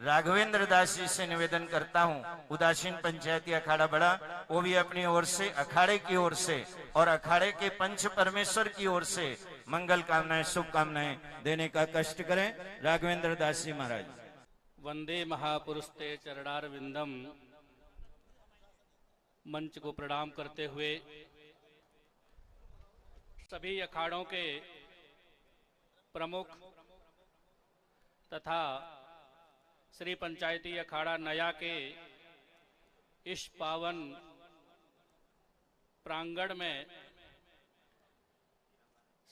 राघवेंद्र दास जी से निवेदन करता हूं, उदासीन पंचायती अखाड़ा बड़ा, वो भी अपनी ओर से, अखाड़े की ओर से और अखाड़े के पंच परमेश्वर की ओर से मंगल कामनाएं, शुभकामनाएं देने का कष्ट करें। राघवेंद्र दास जी महाराज। वंदे महापुरुषते चरणार विंदम। मंच को प्रणाम करते हुए सभी अखाड़ों के प्रमुख तथा श्री पंचायती अखाड़ा नया के इस पावन प्रांगण में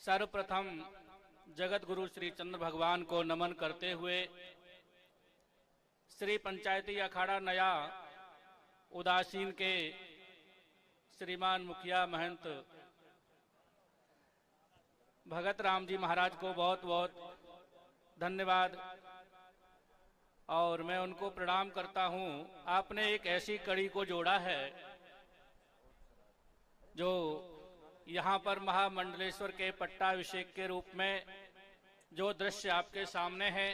सर्वप्रथम जगत गुरु श्री चंद्र भगवान को नमन करते हुए श्री पंचायती अखाड़ा नया उदासीन के श्रीमान मुखिया महंत भगत राम जी महाराज को बहुत बहुत धन्यवाद और मैं उनको प्रणाम करता हूं। आपने एक ऐसी कड़ी को जोड़ा है जो यहाँ पर महामंडलेश्वर के पट्टाभिषेक के रूप में जो दृश्य आपके सामने है,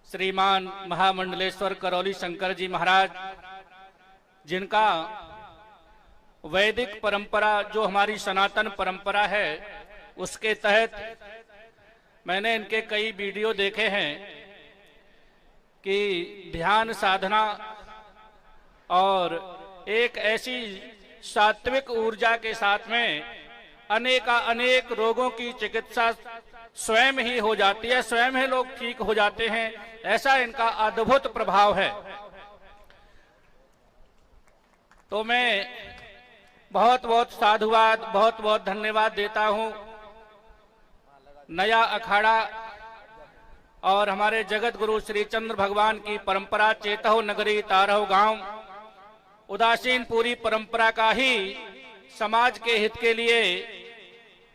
श्रीमान महामंडलेश्वर करौली शंकर जी महाराज, जिनका वैदिक परंपरा जो हमारी सनातन परंपरा है उसके तहत मैंने इनके कई वीडियो देखे हैं कि ध्यान साधना और एक ऐसी सात्विक ऊर्जा के साथ में अनेक रोगों की चिकित्सा स्वयं ही हो जाती है, स्वयं ही लोग ठीक हो जाते हैं। ऐसा इनका अद्भुत प्रभाव है। तो मैं बहुत बहुत साधुवाद, बहुत बहुत धन्यवाद देता हूं नया अखाड़ा और हमारे जगत गुरु श्री चंद्र भगवान की परंपरा चेतहो नगरी तारहो गांव उदासीन पूरी परंपरा का ही समाज के हित के लिए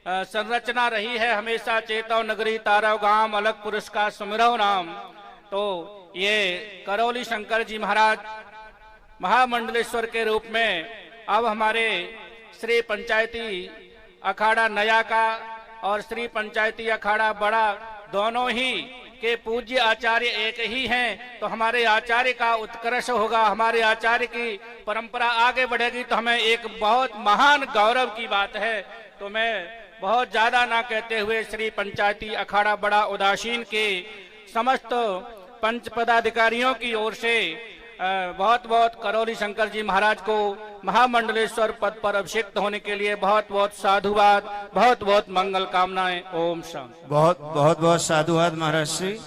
संरचना रही है। हमेशा चेतहो नगरी तारहो गांव अलग पुरुष का सुमिरहो नाम। तो ये करौली शंकर जी महाराज महामंडलेश्वर के रूप में अब हमारे श्री पंचायती अखाड़ा नया का और श्री पंचायती अखाड़ा बड़ा दोनों ही के पूज्य आचार्य एक ही हैं। तो हमारे आचार्य का उत्कर्ष होगा, हमारे आचार्य की परंपरा आगे बढ़ेगी तो हमें एक बहुत महान गौरव की बात है। तो मैं बहुत ज्यादा ना कहते हुए श्री पंचायती अखाड़ा बड़ा उदासीन के समस्त पंच पदाधिकारियों की ओर से बहुत बहुत करौली शंकर जी महाराज को महामंडलेश्वर पद पर अभिषिक्त होने के लिए बहुत बहुत साधुवाद, बहुत बहुत मंगल कामनाएं। ओम शांति। बहुत बहुत साधुवाद महाराज श्री।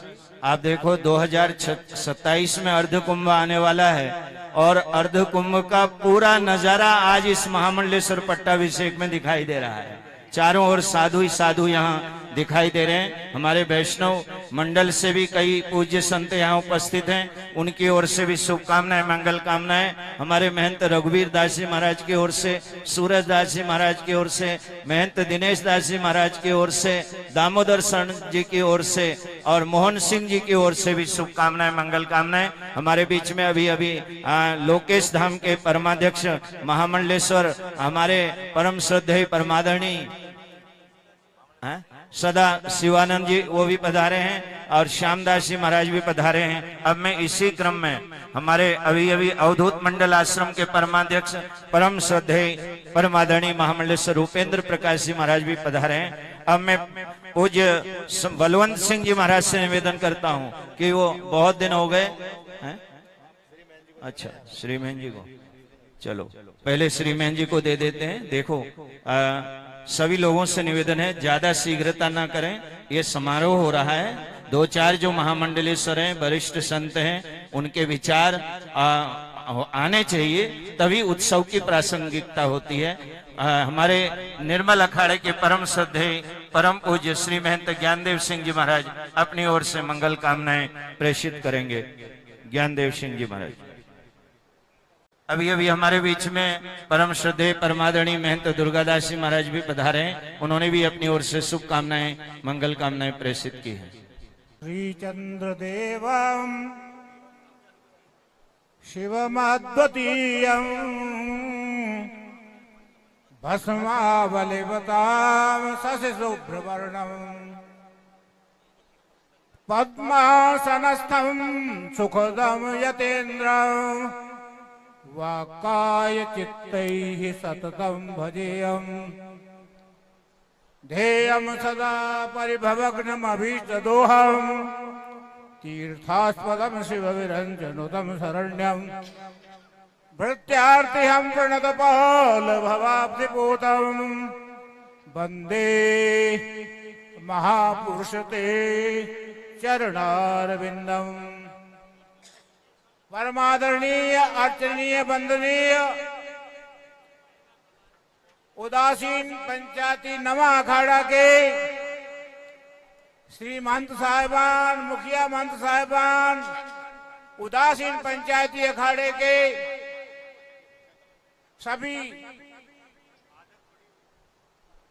आप देखो 2027 में अर्ध कुंभ आने वाला है और अर्ध कुंभ का पूरा नजारा आज इस महामंडलेश्वर पट्टाभिषेक में दिखाई दे रहा है। चारों ओर साधु ही साधु यहाँ दिखाई दे रहे हैं। हमारे वैष्णव मंडल से भी कई पूज्य संत यहाँ उपस्थित हैं, उनकी ओर से भी शुभकामनाएं, मंगल कामनाएं। हमारे महंत रघुवीर दास जी महाराज की ओर से, सूरज दास जी महाराज की ओर से, महंत दिनेश दास जी महाराज की ओर से, दामोदर शरण जी की ओर से और मोहन सिंह जी की ओर से भी शुभकामनाएं, मंगल कामनाएं। हमारे बीच में अभी लोकेश धाम के परमाध्यक्ष महामंडलेश्वर हमारे परम श्रद्धेय परमादरणीय सदा शिवानंद जी वो भी पधारे हैं और श्यामदास जी महाराज भी पधारे हैं। अब मैं इसी क्रम में हमारे अभी अवधूत मंडल आश्रम के परमाध्यक्ष परम श्रद्धेय परमादरणीय महामंडलेश्वर उपेंद्र प्रकाश जी महाराज भी पधारे हैं। अब मैं पूज्य बलवंत सिंह जी महाराज से निवेदन करता हूं कि वो बहुत दिन हो गए हैं। अच्छा, श्रीमहन जी को चलो पहले श्रीमहन जी को दे देते हैं। देखो सभी लोगों से निवेदन है ज्यादा शीघ्रता ना करें, ये समारोह हो रहा है। दो चार जो महामंडलेश्वर हैं, वरिष्ठ संत हैं, उनके विचार आने चाहिए, तभी उत्सव की प्रासंगिकता होती है। हमारे निर्मल अखाड़े के परम श्रद्धेय परम पूज्य श्री महंत ज्ञानदेव सिंह जी महाराज अपनी ओर से मंगल कामनाएं प्रेषित करेंगे। ज्ञानदेव सिंह जी महाराज अभी हमारे बीच में परम श्रद्धेय परमादरणीय महंत दुर्गादास जी महाराज भी पधारे हैं, उन्होंने भी अपनी ओर से शुभकामनाएं, मंगल कामनाएं प्रेषित की है। श्री चंद्र देवम शिवमद्वितीयं भस्मावलिवतां शशि शुभ्रवर्णं पद्मासनस्थं सुखदं यतेन्द्रं वाक्काय चित्तैः सततं भजेयम् ध्येयं सदा परिभवग्नमभीष्टदोहम् तीर्थास्पदं शिवविरञ्जनुतं शरण्यम् भृत्यार्तिहं प्रणतपालभवाब्धिपूतम् वन्दे महापुरुषते चरणारविन्दम्। परमादरणीय अर्चनीय वंदनीय उदासीन पंचायती नवा अखाड़ा के श्री महंत साहिबान, मुखिया महंत साहिबान, उदासीन पंचायती अखाड़े के सभी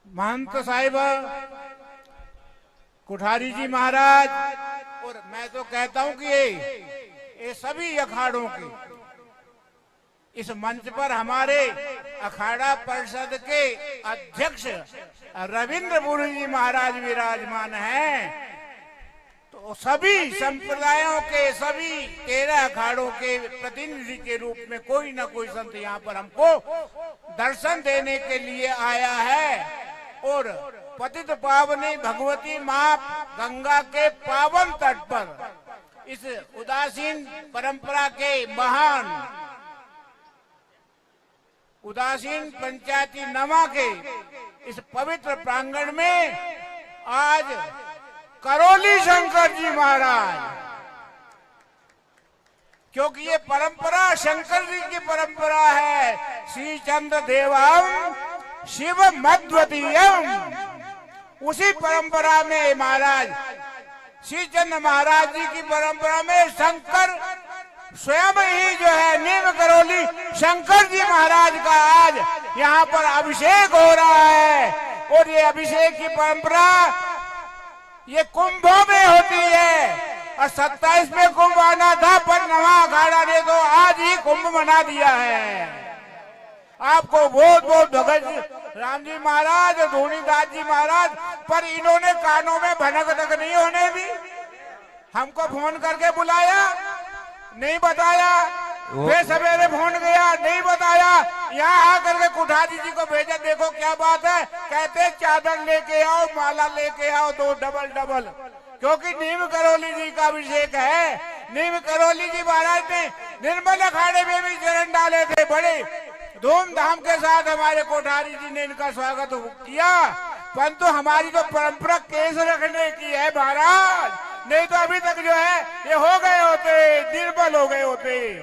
महंत साहिब, कोठारी जी महाराज, और मैं तो कहता हूं कि ये सभी अखाड़ों के इस मंच पर हमारे अखाड़ा परिषद के अध्यक्ष रविंद्रपुरी जी महाराज विराजमान हैं। तो सभी संप्रदायों के सभी 13 अखाड़ों के प्रतिनिधि के रूप में कोई ना कोई संत यहाँ पर हमको दर्शन देने के लिए आया है। और पतित पावनी भगवती माँ गंगा के पावन तट पर इस उदासीन परंपरा के महान उदासीन पंचायती नमा के इस पवित्र प्रांगण में आज करौली शंकर जी महाराज, क्योंकि ये परंपरा शंकर जी की परंपरा है, श्री चंद्र देवम शिव मध्वतीयम, उसी परंपरा में महाराज श्री चंद्र महाराज जी की परंपरा में शंकर स्वयं ही जो है नीम करौली शंकर जी महाराज का आज यहाँ पर अभिषेक हो रहा है। और ये अभिषेक की परंपरा ये कुंभों में होती है और 27 में कुंभ आना था, पर नवा अखाड़ा ने तो आज ही कुंभ मना दिया है। आपको बहुत बहुत भगत राम जी महाराज और धोनीदास जी महाराज, पर इन्होंने कानों में भनक तक नहीं होने दी। हमको फोन करके बुलाया, नहीं बताया, फिर सवेरे फोन गया, नहीं बताया, यहाँ आकर के कोठारी जी को भेजा, देखो क्या बात है, कहते चादर लेके आओ, माला लेके आओ, 2 डबल, क्योंकि नीम करौली जी का अभिषेक है। नीम करौली जी महाराज ने निर्मल अखाड़े में भी चरण डाले थे, बड़े धूमधाम के साथ हमारे कोठारी जी ने इनका स्वागत किया। परंतु हमारी तो परंपरा केस रखने की है महाराज, नहीं तो अभी तक जो है ये हो गए होते, निर्बल हो गए होते।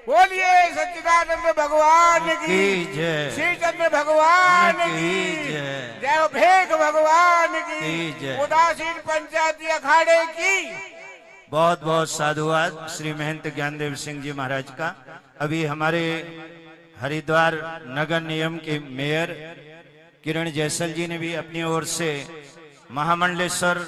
बोलिए सच्चिदानंद भगवान की जय, श्री चंद्र भगवान की जय, भेग भगवान की, उदासीन पंचायती अखाड़े की। बहुत बहुत साधुवाद श्री महंत ज्ञानदेव सिंह जी महाराज का। अभी हमारे हरिद्वार नगर निगम के मेयर किरण जैसल जी ने भी अपनी ओर से महामंडलेश्वर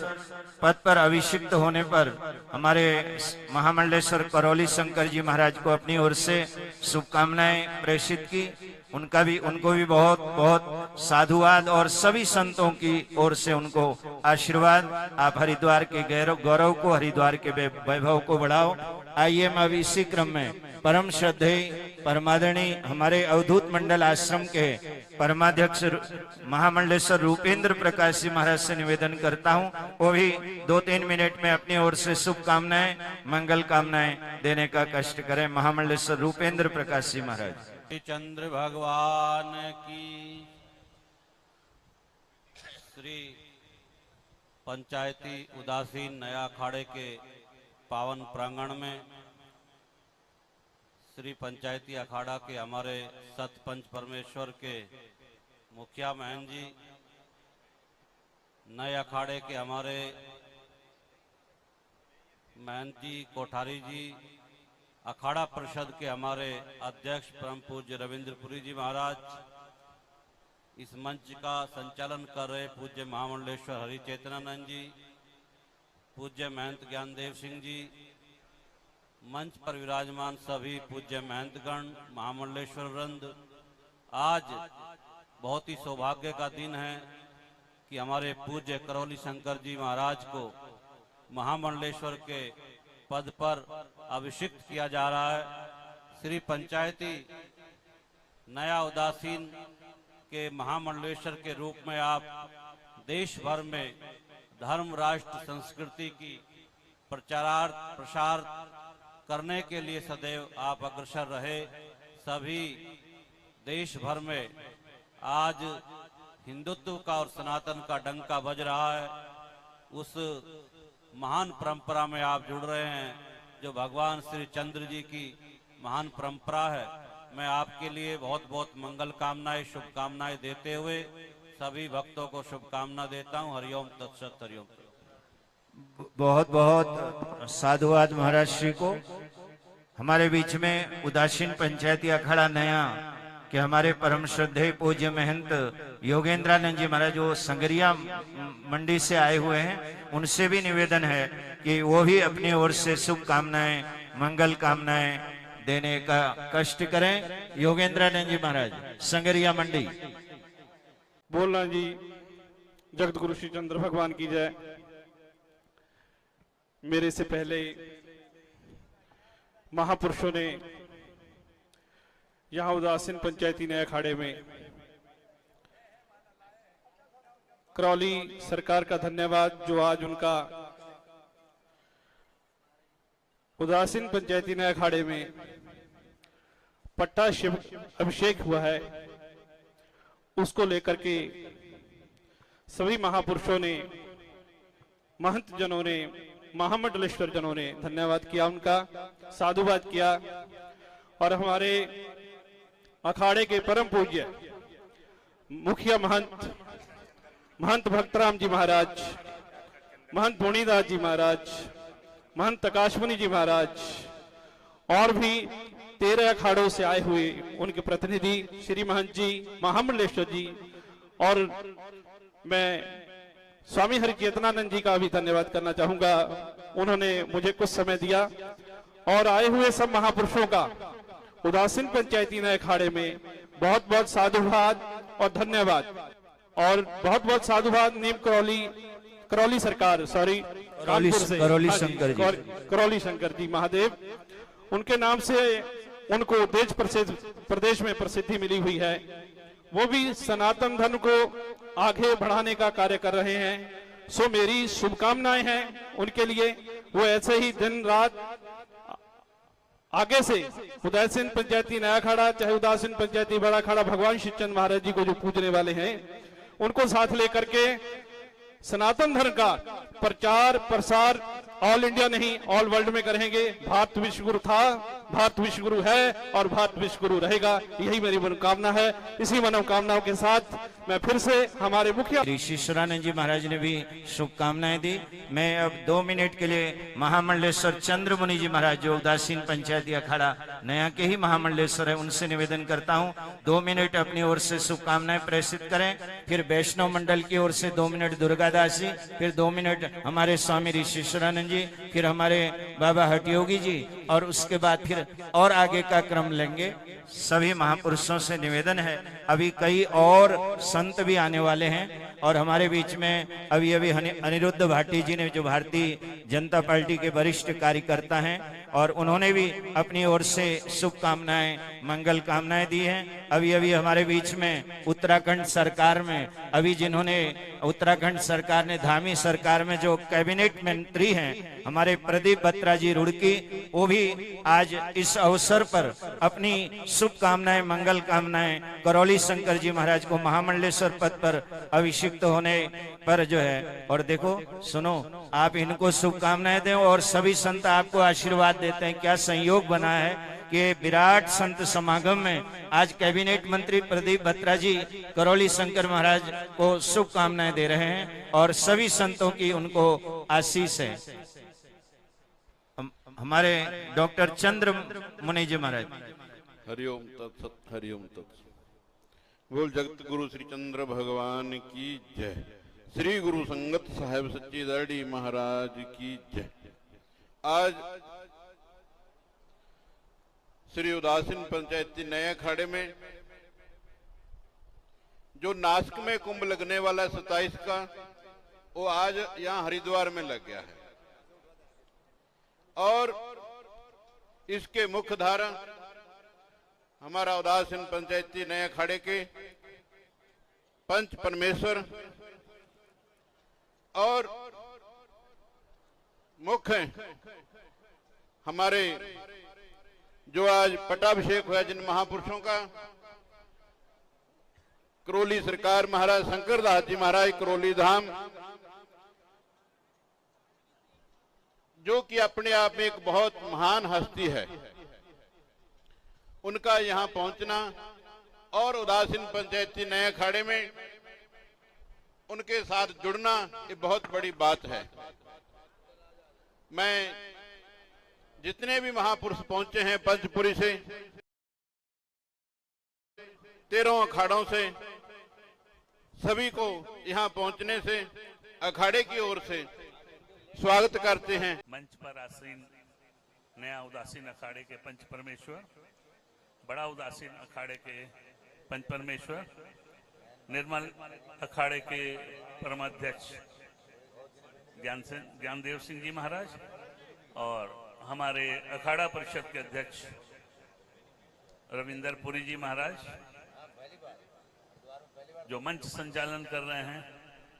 पद पर अभिषिक्त होने पर हमारे महामंडलेश्वर करौली शंकर जी महाराज को अपनी ओर से शुभकामनाएं प्रेषित की। उनको भी बहुत बहुत साधुवाद और सभी संतों की ओर से उनको आशीर्वाद। आप हरिद्वार के गौरव को, हरिद्वार के वैभव को बढ़ाओ। आइए मैं अभी इसी क्रम में परम श्रद्धेय परमादरणीय हमारे अवधूत मंडल आश्रम के परमाध्यक्ष महामंडलेश्वर रूपेंद्र प्रकाश जी महाराज से निवेदन करता हूं, वो भी 2-3 मिनट में अपनी ओर से शुभकामनाएं, मंगल कामनाएं देने का कष्ट करें। महामंडलेश्वर रूपेंद्र प्रकाश जी महाराज। चंद्र भगवान की श्री पंचायती उदासीन नया अखाड़े के पावन प्रांगण में श्री पंचायती अखाड़ा के हमारे सतपंच परमेश्वर के मुखिया महंत जी, नए अखाड़े के हमारे महंत जी कोठारी जी, अखाड़ा परिषद के हमारे अध्यक्ष परम पूज्य रविंद्रपुरी जी महाराज, इस मंच का संचालन कर रहे पूज्य महामंडलेश्वर हरि चेतनानंद जी, पूज्य महंत ज्ञानदेव सिंह जी, मंच पर विराजमान सभी पूज्य महंतगण, महामंडलेश्वर वृंद। आज बहुत ही सौभाग्य का दिन है कि हमारे पूज्य करौली शंकर जी महाराज को महामंडलेश्वर के पद पर अभिषिक्त किया जा रहा है। श्री पंचायती नया उदासीन के महामंडलेश्वर के रूप में आप देश भर में धर्म, राष्ट्र, संस्कृति की प्रसार करने के लिए सदैव आप अग्रसर रहे। सभी देश भर में आज हिंदुत्व का और सनातन का डंका बज रहा है। उस महान परंपरा में आप जुड़ रहे हैं जो भगवान श्री चंद्र जी की महान परंपरा है। मैं आपके लिए बहुत बहुत मंगल कामनाएं, शुभकामनाएं देते हुए सभी भक्तों को शुभकामना देता हूं। हरिओम तत्सत। हरिओम। बहुत बहुत साधुवाद महाराज श्री को। हमारे बीच में उदासीन पंचायती अखाड़ा नया कि हमारे परम श्रद्धेय पूज्य महंत योगेंद्रानंद जी महाराज जो संगरिया मंडी से आए हुए हैं, उनसे भी निवेदन है कि वो भी अपनी ओर से शुभकामनाएं, मंगल कामनाएं देने का कष्ट करें। योगेंद्रानंद जी महाराज, संगरिया मंडी। बोलना जी। जगत गुरु श्री चंद्र भगवान की जय। मेरे से पहले महापुरुषों ने यहां उदासीन पंचायती नए अखाड़े में करौली सरकार का धन्यवाद, जो आज उनका उदासीन पंचायती नए अखाड़े में पट्टा अभिषेक हुआ है, उसको लेकर के सभी महापुरुषों ने, महंत जनों ने, महामंडलेश्वर जनों ने धन्यवाद किया, उनका साधुवाद किया। और हमारे अखाड़े के परम पूज्य मुखिया महंत भक्तराम जी महाराज, महंत भोनीदास जी महाराज, महंत आकाशमणि जी महाराज और भी 13 अखाड़ों से आए हुए उनके प्रतिनिधि श्री महंत जी, महामंडलेश्वर जी, और मैं स्वामी हरिचेतनानंद जी का भी धन्यवाद करना चाहूंगा। उन्होंने मुझे कुछ समय दिया और आए हुए सब महापुरुषों का उदासीन पंचायती नए अखाड़े में बहुत बहुत साधुवाद और धन्यवाद। और बहुत बहुत साधुवाद नीम करौली सरकार, सॉरी करौली शंकर जी महादेव, उनके नाम से उनको देश प्रदेश में प्रसिद्धि मिली हुई है। वो भी सनातन धर्म को आगे बढ़ाने का कार्य कर रहे हैं। सो मेरी शुभकामनाएं हैं उनके लिए। वो ऐसे ही दिन रात आगे से उदासीन पंचायती नया अखाड़ा, चाहे उदासीन पंचायती बड़ा अखाड़ा, भगवान श्री चंद्र महाराज जी को जो पूजने वाले हैं, उनको साथ लेकर के सनातन धर्म का प्रचार प्रसार ऑल इंडिया नहीं, ऑल वर्ल्ड में करेंगे। भारत विश्व गुरु था, भारत विश्व गुरु है और भारत विश्व गुरु रहेगा, यही मेरी मनोकामना है। इसी मनोकामनाओं के साथ मैं फिर से हमारे मुखिया ऋषिश्वरानंद जी महाराज ने भी शुभकामनाएं दी। मैं अब 2 मिनट के लिए महामंडलेश्वर चंद्र मुनि जी महाराज जो उदासीन पंचायती अखाड़ा नया के ही महामंडलेश्वर है, उनसे निवेदन करता हूं 2 मिनट अपनी ओर से शुभकामनाएं प्रेषित करें। फिर वैष्णव मंडल की ओर से 2 मिनट दुर्गादास जी, फिर 2 मिनट हमारे स्वामी ऋषिश्वरानंद जी, फिर हमारे बाबा हटयोगी जी, और उसके बाद फिर और आगे का क्रम लेंगे। सभी महापुरुषों से निवेदन है, अभी कई और संत भी आने वाले हैं। और हमारे बीच में अभी अनिरुद्ध भाटी जी ने, जो भारतीय जनता पार्टी के वरिष्ठ कार्यकर्ता हैं, और उन्होंने भी अपनी ओर से शुभकामनाएं, मंगल कामनाएं दी हैं। अभी हमारे बीच में उत्तराखंड सरकार में, अभी जिन्होंने उत्तराखंड सरकार ने, धामी सरकार में जो कैबिनेट मंत्री हैं हमारे प्रदीप बत्रा जी रुड़की, वो भी आज इस अवसर पर अपनी शुभकामनाएं, मंगल कामनाएं करौली शंकर जी महाराज को महामंडलेश्वर पद पर अभिषिक्त होने पर जो है। और देखो, सुनो, आप इनको शुभकामनाएं दें और सभी संत आपको आशीर्वाद देते हैं। क्या संयोग बना है कि विराट संत समागम में आज कैबिनेट मंत्री प्रदीप बत्रा जी करौली शंकर महाराज को शुभकामनाएं दे रहे हैं और सभी संतों की उनको आशीष है। हमारे डॉक्टर चंद्र मुनि जी महाराज। हरिओम तत्सत। हरिओम तत्सत। बोल जगत गुरु श्री चंद्र भगवान की जय। श्री गुरु संगत साहेब सच्ची दरड़ी महाराज की जय। आज श्री उदासीन पंचायती नए अखाड़े में जो नासिक में कुंभ लगने वाला 27 का, वो आज यहाँ हरिद्वार में लग गया है। और इसके मुख्य धारा हमारा उदासीन पंचायती नए अखाड़े के पंच परमेश्वर और मुख्य हमारे जो आज पट्टाभिषेक हुआ जिन महापुरुषों का, करौली सरकार महाराज शंकर दास जी महाराज करौली धाम, जो कि अपने आप में एक बहुत महान हस्ती है, उनका यहां पहुंचना और उदासीन पंचायती नए अखाड़े में उनके साथ जुड़ना ये बहुत बड़ी बात है। मैं जितने भी महापुरुष पहुंचे हैं पंचपुरी से, 13 अखाड़ों से, सभी को यहां पहुंचने से अखाड़े की ओर से स्वागत करते हैं। मंच पर आसीन नया उदासीन अखाड़े के पंच परमेश्वर, बड़ा उदासीन अखाड़े के पंच परमेश्वर, निर्मल अखाड़े के परमाध्यक्ष ज्ञानदेव सिंह जी महाराज और हमारे अखाड़ा परिषद के अध्यक्ष रविंद्र पुरी जी महाराज, जो मंच संचालन कर रहे हैं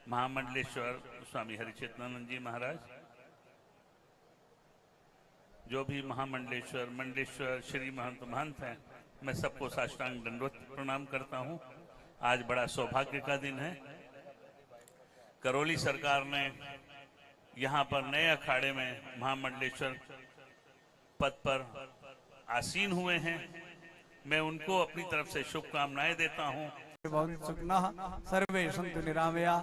महामंडलेश्वर स्वामी हरिचेतनानंद जी महाराज, जो भी महामंडलेश्वर मंडलेश्वर श्री महंत हैं, मैं सबको साष्टांग दंडवत प्रणाम करता हूं। आज बड़ा सौभाग्य का दिन है। करौली सरकार ने यहाँ पर नए अखाड़े में महामंडलेश्वर पद पर आसीन हुए हैं। मैं उनको अपनी तरफ से शुभकामनाएं देता हूं। सुखनः सर्वे सन्तु निरामया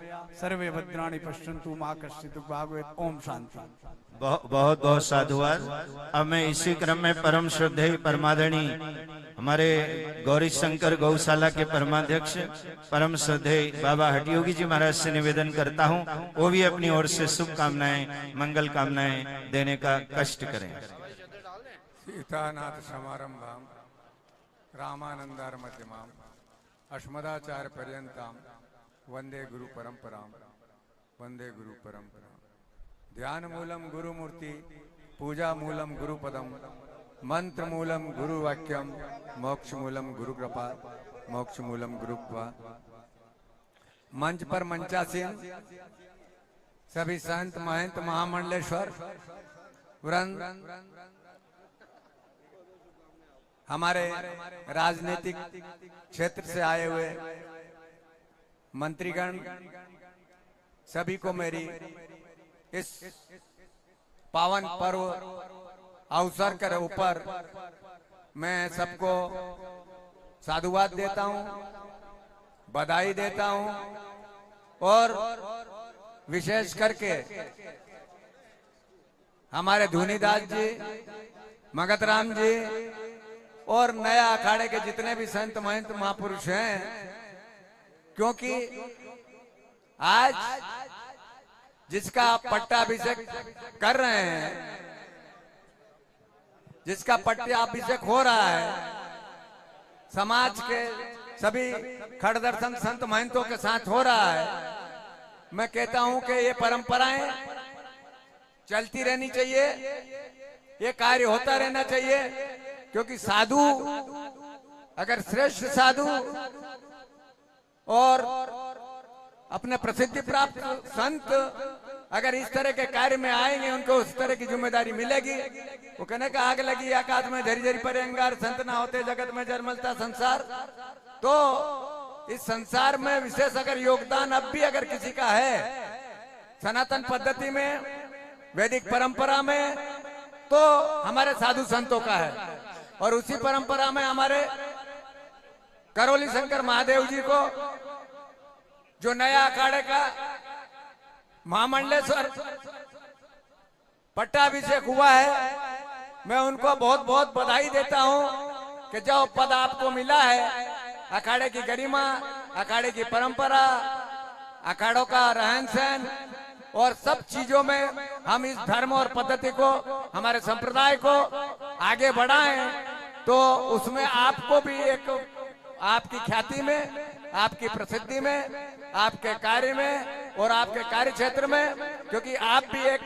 सर्वे भद्राणि पश्यन्तु मा कश्चित् दुःखं भाग्भवेत्। ओम शांति। बहुत बहुत साधुवाद। अब मैं इसी क्रम में परम श्रद्धेय परमादरणी हमारे गौरी शंकर गौशाला के परमाध्यक्ष परम श्रद्धेय बाबा हठयोगी जी महाराज से निवेदन करता हूं, वो भी अपनी ओर से शुभकामनाएं मंगल कामनाएं देने का कष्ट करें। सीतानाथ समारंभाम रामानंदार मध्यमाम अस्मदाचार्य पर्यंताम वंदे गुरु परंपराम वंदे गुरु परंपरा। ध्यान मूलम गुरु मूर्ति, पूजा मूलम गुरु पदम, मंत्र मूलम गुरु वाक्यम, मोक्ष मूलम गुरु कृपा, मोक्ष मूलम गुरु कृपा। मंच पर मंचासीन सभी संत महंत महामंडलेश्वर वृंद, हमारे राजनीतिक क्षेत्र से आए हुए मंत्रीगण, सभी को मेरी इस पावन पर्व अवसर के ऊपर मैं सबको साधुवाद देता हूं, बधाई देता हूं और विशेष करके हमारे धुनीदास जी, मगतराम जी और नया अखाड़े के जितने भी संत महंत महापुरुष हैं, क्योंकि आज जिसका पट्टाभिषेक कर रहे हैं, जिसका पट्टाभिषेक हो रहा है, समाज के सभी खड़दर्शन संत महंतों के साथ हो रहा है। मैं कहता हूं कि ये परंपराएं चलती रहनी चाहिए, ये कार्य होता रहना चाहिए, क्योंकि साधु अगर श्रेष्ठ साधु और अपने प्रसिद्धि प्राप्त संत अगर इस तरह के कार्य में आएंगे, उनको उस तरह की जिम्मेदारी मिलेगी। वो कहने का आग लगी आकाश में झरी झरी परे अंगार, संत ना होते जगत में जरमलता संसार। तो इस संसार में विशेष अगर योगदान अब भी अगर किसी का है सनातन पद्धति में, वैदिक परंपरा में, तो हमारे साधु संतों का है। और उसी परंपरा में हमारे करौली शंकर महादेव जी को जो नया अखाड़े का महामंडलेश्वर पट्टाभिषेक हुआ है, मैं उनको बहुत बहुत बधाई देता हूं कि जो पद आपको मिला है, अखाड़े की गरिमा, अखाड़े की परंपरा, अखाड़ों का रहन सहन और सब चीजों में हम इस धर्म और पद्धति को, हमारे संप्रदाय को आगे बढ़ाएं, तो उसमें आपको भी एक आपकी ख्याति में, आपकी प्रसिद्धि में, आपके कार्य में और आपके कार्य क्षेत्र में, क्योंकि आप भी एक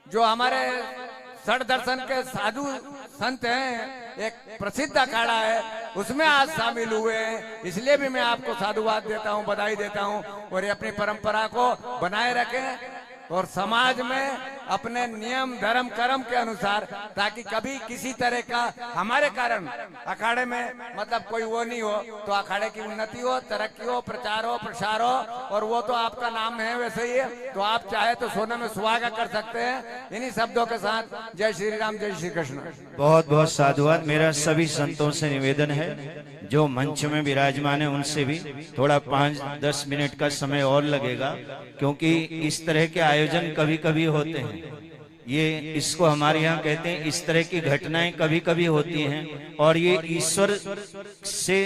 जो हमारे षड दर्शन के साधु संत हैं, एक प्रसिद्ध अखाड़ा है, उसमें आज शामिल हुए हैं। इसलिए भी मैं आपको साधुवाद देता हूं, बधाई देता हूं। और ये अपनी परंपरा को बनाए रखें और समाज में अपने नियम धर्म कर्म के अनुसार, ताकि कभी किसी तरह का हमारे कारण अखाड़े में मतलब कोई वो नहीं हो, तो अखाड़े की उन्नति हो, तरक्की हो, प्रचार हो, प्रसार हो। और वो तो आपका नाम है वैसे ही है, तो आप चाहे तो सोने में सुहागा कर सकते हैं। इन्हीं शब्दों के साथ जय श्री राम, जय श्री कृष्ण। बहुत बहुत साधुवाद। मेरा सभी संतों से निवेदन है, जो मंच में विराजमान है उनसे भी थोड़ा 5-10 मिनट का समय और लगेगा, क्योंकि इस तरह के आयोजन कभी कभी होते हैं। ये इसको हमारे यहाँ कहते हैं, इस तरह की घटनाएं कभी कभी होती हैं और ये ईश्वर से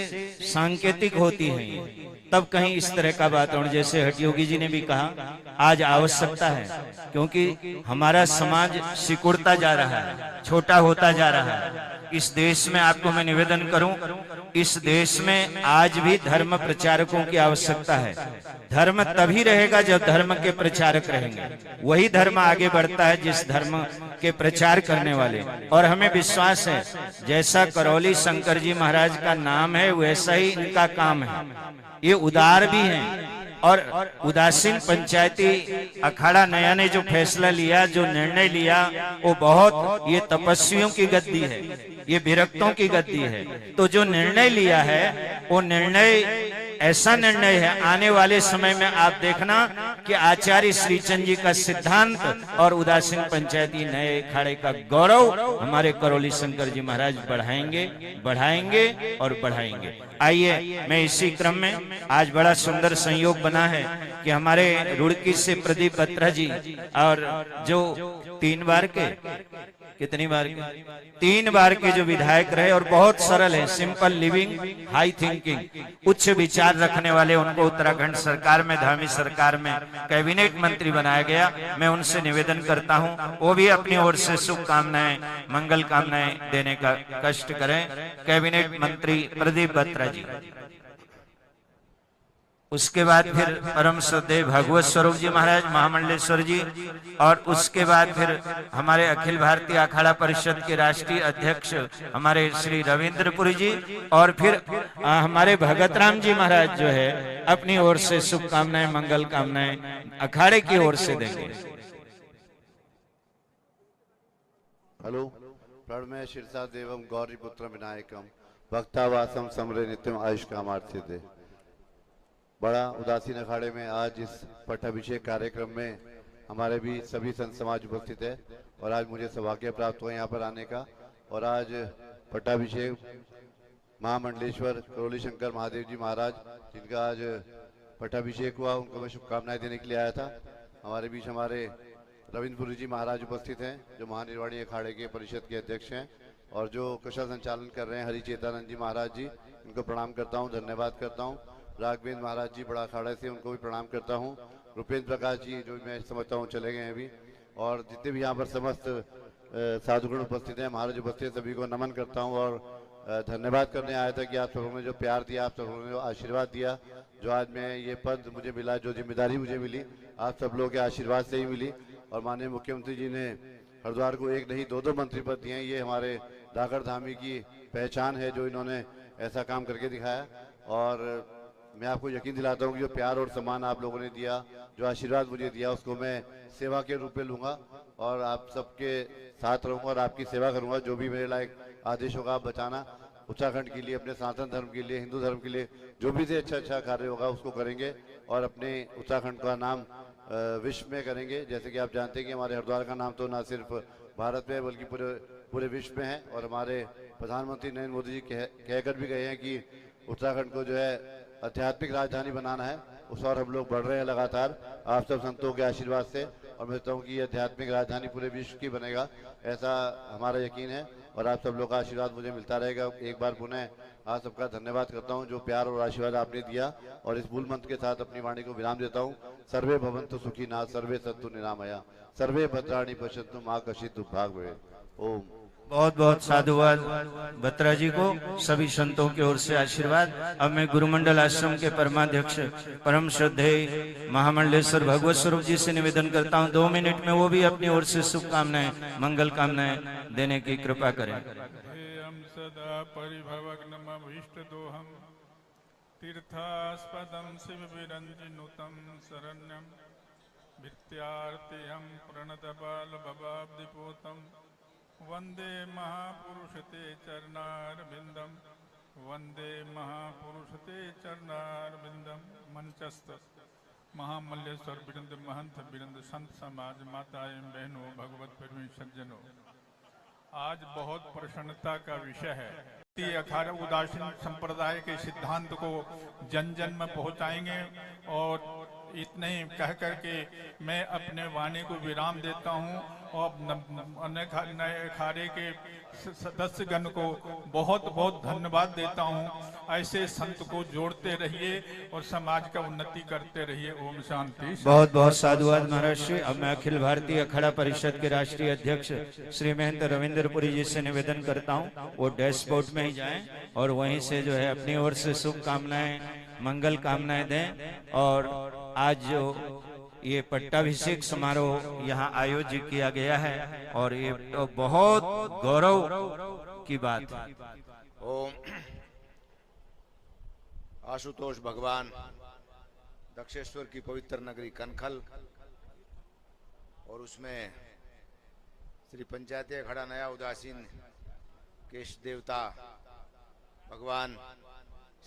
सांकेतिक होती हैं। तब कहीं इस तरह का वातावरण, जैसे हठयोगी जी ने भी कहा, आज आवश्यकता है, क्योंकि हमारा समाज सिकुड़ता जा रहा है, छोटा होता जा रहा है। इस देश में आपको मैं निवेदन करूं, इस देश में आज भी धर्म प्रचारकों की आवश्यकता है। धर्म तभी रहेगा जब धर्म के प्रचारक रहेंगे, वही धर्म आगे बढ़ता है जिस धर्म के प्रचार करने वाले। और हमें विश्वास है, जैसा करौली शंकर जी महाराज का नाम है वैसा ही इनका काम है। ये उदार भी हैं और उदासीन पंचायती अखाड़ा नया ने जो फैसला लिया, जो निर्णय लिया, वो बहुत, ये तपस्वियों की गद्दी है, ये विरक्तों की गद्दी है। तो जो निर्णय लिया है वो निर्णय ऐसा निर्णय है, आने वाले समय में आप देखना कि आचार्य श्रीचंद जी का सिद्धांत और उदासीन पंचायती नए अखाड़े का गौरव हमारे करौली शंकर जी महाराज बढ़ाएंगे, बढ़ाएंगे और बढ़ाएंगे। आइए, मैं इसी क्रम में, आज बड़ा सुंदर संयोग बना है कि हमारे रुड़की से प्रदीप बत्रा जी, और जो 3 बार के, कितनी बार के, 3 बार के जो विधायक रहे और बहुत सरल है, सिंपल लिविंग, हाई थिंकिंग, उच्च विचार रखने वाले, उनको उत्तराखंड सरकार में, धामी सरकार में कैबिनेट मंत्री बनाया गया। मैं उनसे निवेदन करता हूं, वो भी अपनी ओर से शुभकामनाएं, मंगल कामनाएं देने का कष्ट करें। कैबिनेट मंत्री प्रदीप बत्रा जी, उसके बाद फिर परम श्रद्धेय भगवत स्वरूप जी महाराज महामंडलेश्वर जी, और उसके बाद फिर हमारे अखिल भारतीय अखाड़ा परिषद के राष्ट्रीय अध्यक्ष हमारे श्री रविंद्रपुरी जी, और फिर हमारे भगत राम जी महाराज जो है अपनी ओर से शुभकामनाएं, मंगल कामनाएं अखाड़े की ओर से देंगे। हेलो, प्रणमय शिरसा देवम गौरी पुत्र विनायकम भक्तावासम समरे नित्यम आयुष कामार्थिते। बड़ा उदासीन अखाड़े में आज इस पट्टाभिषेक कार्यक्रम में हमारे भी सभी संत समाज उपस्थित है, और आज मुझे सौभाग्य प्राप्त हुआ यहाँ पर आने का। और आज पट्टाभिषेक महामंडलेश्वर करौली शंकर महादेव जी महाराज, जिनका आज पट्टाभिषेक हुआ, उनको मैं शुभकामनाएं देने के लिए आया था। हमारे बीच हमारे रविंद्रपुरी जी महाराज उपस्थित हैं, जो महानिर्वाणी अखाड़े के परिषद के अध्यक्ष हैं, और जो कुशल संचालन कर रहे हैं हरि चेतानंद जी महाराज जी, इनको प्रणाम करता हूँ, धन्यवाद करता हूँ। राघवेंद्र महाराज जी बड़ा अखाड़ा से, उनको भी प्रणाम करता हूँ। रुपेंद्र प्रकाश जी, जो मैं समझता हूँ चले गए हैं अभी, और जितने भी यहाँ पर समस्त साधुगण उपस्थित हैं, महाराज उपस्थित, सभी को नमन करता हूँ और धन्यवाद करने आया था कि आप सबों ने जो प्यार दिया, आप सबों ने जो आशीर्वाद दिया, जो आज मैं ये पद मुझे मिला, जो जिम्मेदारी मुझे मिली, आप सब लोगों के आशीर्वाद से ही मिली। और माननीय मुख्यमंत्री जी ने हरिद्वार को 1 नहीं 2-2 मंत्री पद दिए हैं। ये हमारे डाकर धामी की पहचान है, जो इन्होंने ऐसा काम करके दिखाया। और मैं आपको यकीन दिलाता हूँ कि जो प्यार और सम्मान आप लोगों ने दिया, जो आशीर्वाद मुझे दिया, उसको मैं सेवा के रूप में लूंगा और आप सबके साथ रहूंगा और आपकी सेवा करूंगा। जो भी मेरे लायक आदेश होगा आप बचाना, उत्तराखंड के लिए, अपने सनातन धर्म के लिए, हिंदू धर्म के लिए जो भी से अच्छा कार्य होगा उसको करेंगे, और अपने उत्तराखंड का नाम विश्व में करेंगे। जैसे कि आप जानते हैं कि हमारे हरिद्वार का नाम तो ना सिर्फ भारत में बल्कि पूरे विश्व में है। और हमारे प्रधानमंत्री नरेंद्र मोदी जी कहकर भी गए हैं कि उत्तराखंड को जो है आध्यात्मिक राजधानी बनाना है, उस और हम लोग बढ़ रहे हैं लगातार आप सब संतों के आशीर्वाद से। और मैं कहता हूँ कि ये आध्यात्मिक राजधानी पूरे विश्व की बनेगा, ऐसा हमारा यकीन है, और आप सब लोग का आशीर्वाद मुझे मिलता रहेगा। एक बार पुनः आप सबका धन्यवाद करता हूँ, जो प्यार और आशीर्वाद आपने दिया। और इस मूल मंत्र के साथ अपनी वाणी को विराम देता हूँ। सर्वे भवन्तु सुखिनः, सर्वे सन्तु निरामया, सर्वे भद्राणि पश्यन्तु मा कश्चित् दुर्भाग् भवेत्। ओम। बहुत बहुत साधुवाद बत्रा जी को, सभी संतों की ओर से आशीर्वाद। अब मैं गुरुमंडल आश्रम के परमाध्यक्ष परम श्रद्धेय महामंडलेश्वर भगवत स्वरूप जी से निवेदन करता हूं 2 मिनट में वो भी अपनी ओर से शुभकामनाएं मंगल कामनाएं देने की कृपा करें। हम सदा परिभवग्नमभीष्टदोहं तीर्थास्पदं शिवविरञ्जिनुतं शरण्यं विद्यार्थिहं प्रणतबालभवाब्धिपूतं वन्दे महापुरुषते चरणारविन्दं वन्दे महापुरुषते चरणारविन्दं। मंचस्थ महामल्लेश्वर बिरंद महंत बिरंद संत समाज माताएं बहनों भगवत प्रेमी सज्जनों, आज बहुत प्रसन्नता का विषय है। अखाड़ा उदासीन संप्रदाय के सिद्धांत को जन जन में पहुंचाएंगे और इतने ही कह करके मैं अपने वाणी को विराम देता हूं और नए अखाड़े के सदस्यगण को बहुत बहुत धन्यवाद देता हूं। ऐसे संत को जोड़ते रहिए और समाज का उन्नति करते रहिए। ओम शांति। बहुत बहुत साधुवाद महाराज श्री। अब मैं अखिल भारतीय अखाड़ा परिषद के राष्ट्रीय अध्यक्ष श्री महंत रविंद्रपुरी जी से निवेदन करता हूं वो डैशबोर्ड में ही जाएं और वहीं से जो है अपनी ओर से शुभकामनाएं मंगल कामनाएं दें। और आज जो ये पट्टाभिषेक समारोह यहाँ आयोजित किया गया है और ये तो बहुत गौरव की बात है। ओम आशुतोष भगवान दक्षेश्वर की पवित्र नगरी कनखल और उसमें श्री पंचायती अखाड़ा नया उदासीन के देवता भगवान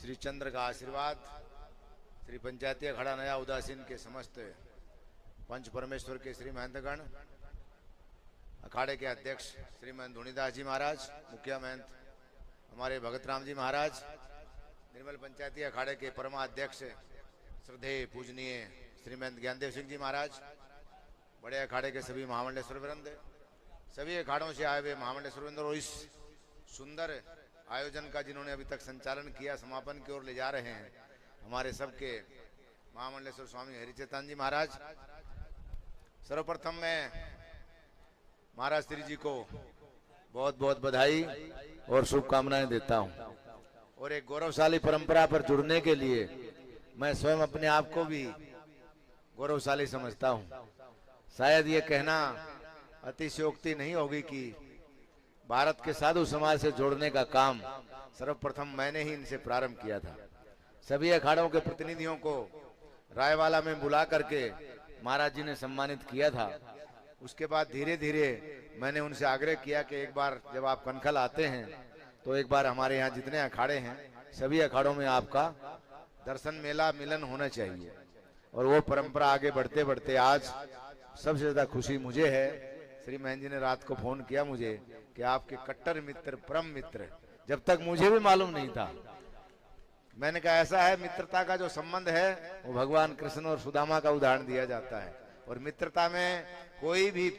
श्री चंद्र का आशीर्वाद, श्री पंचायती अखाड़ा नया उदासीन के समस्त पंच परमेश्वर के श्री महंतगण, अखाड़े के अध्यक्ष श्री महंत धुनीदास जी महाराज, मुखिया महंत हमारे भगत राम जी महाराज, निर्मल पंचायती अखाड़े के परमाध्यक्ष श्रद्धेय पूजनीय श्री महंत ज्ञानदेव सिंह जी महाराज, बड़े अखाड़े के सभी महामंडलेश्वर वृंद, सभी अखाड़ों से आए हुए महामंडलेश्वर वृंद और इस सुंदर आयोजन का जिन्होंने अभी तक संचालन किया, समापन की ओर ले जा रहे हैं हमारे सबके महामंडलेश्वर स्वामी हरिचेतन जी महाराज। सर्वप्रथम मैं महाराज श्री जी को बहुत बहुत बधाई और शुभकामनाएं देता हूं और एक गौरवशाली परंपरा पर जुड़ने के लिए मैं स्वयं अपने आप को भी गौरवशाली समझता हूं। शायद ये कहना अतिशयोक्ति नहीं होगी कि भारत के साधु समाज से जोड़ने का काम सर्वप्रथम मैंने ही इनसे प्रारंभ किया था। सभी अखाड़ों के प्रतिनिधियों को रायवाला में बुला करके महाराज जी ने सम्मानित किया था। उसके बाद धीरे धीरे मैंने उनसे आग्रह किया कि एक बार जब आप कनखल आते हैं तो एक बार हमारे यहाँ जितने अखाड़े हैं सभी अखाड़ों में आपका दर्शन मेला मिलन होना चाहिए। और वो परंपरा आगे बढ़ते बढ़ते आज सबसे ज्यादा खुशी मुझे है, श्री महन जी ने रात को फोन किया मुझे कि आपके कट्टर मित्र परम मित्र, जब तक मुझे भी मालूम नहीं था। मैंने कहा ऐसा है, मित्रता का जो संबंध है वो भगवान कृष्ण और सुदामा का उदाहरण दिया जाता है और मित्रता में कोई भी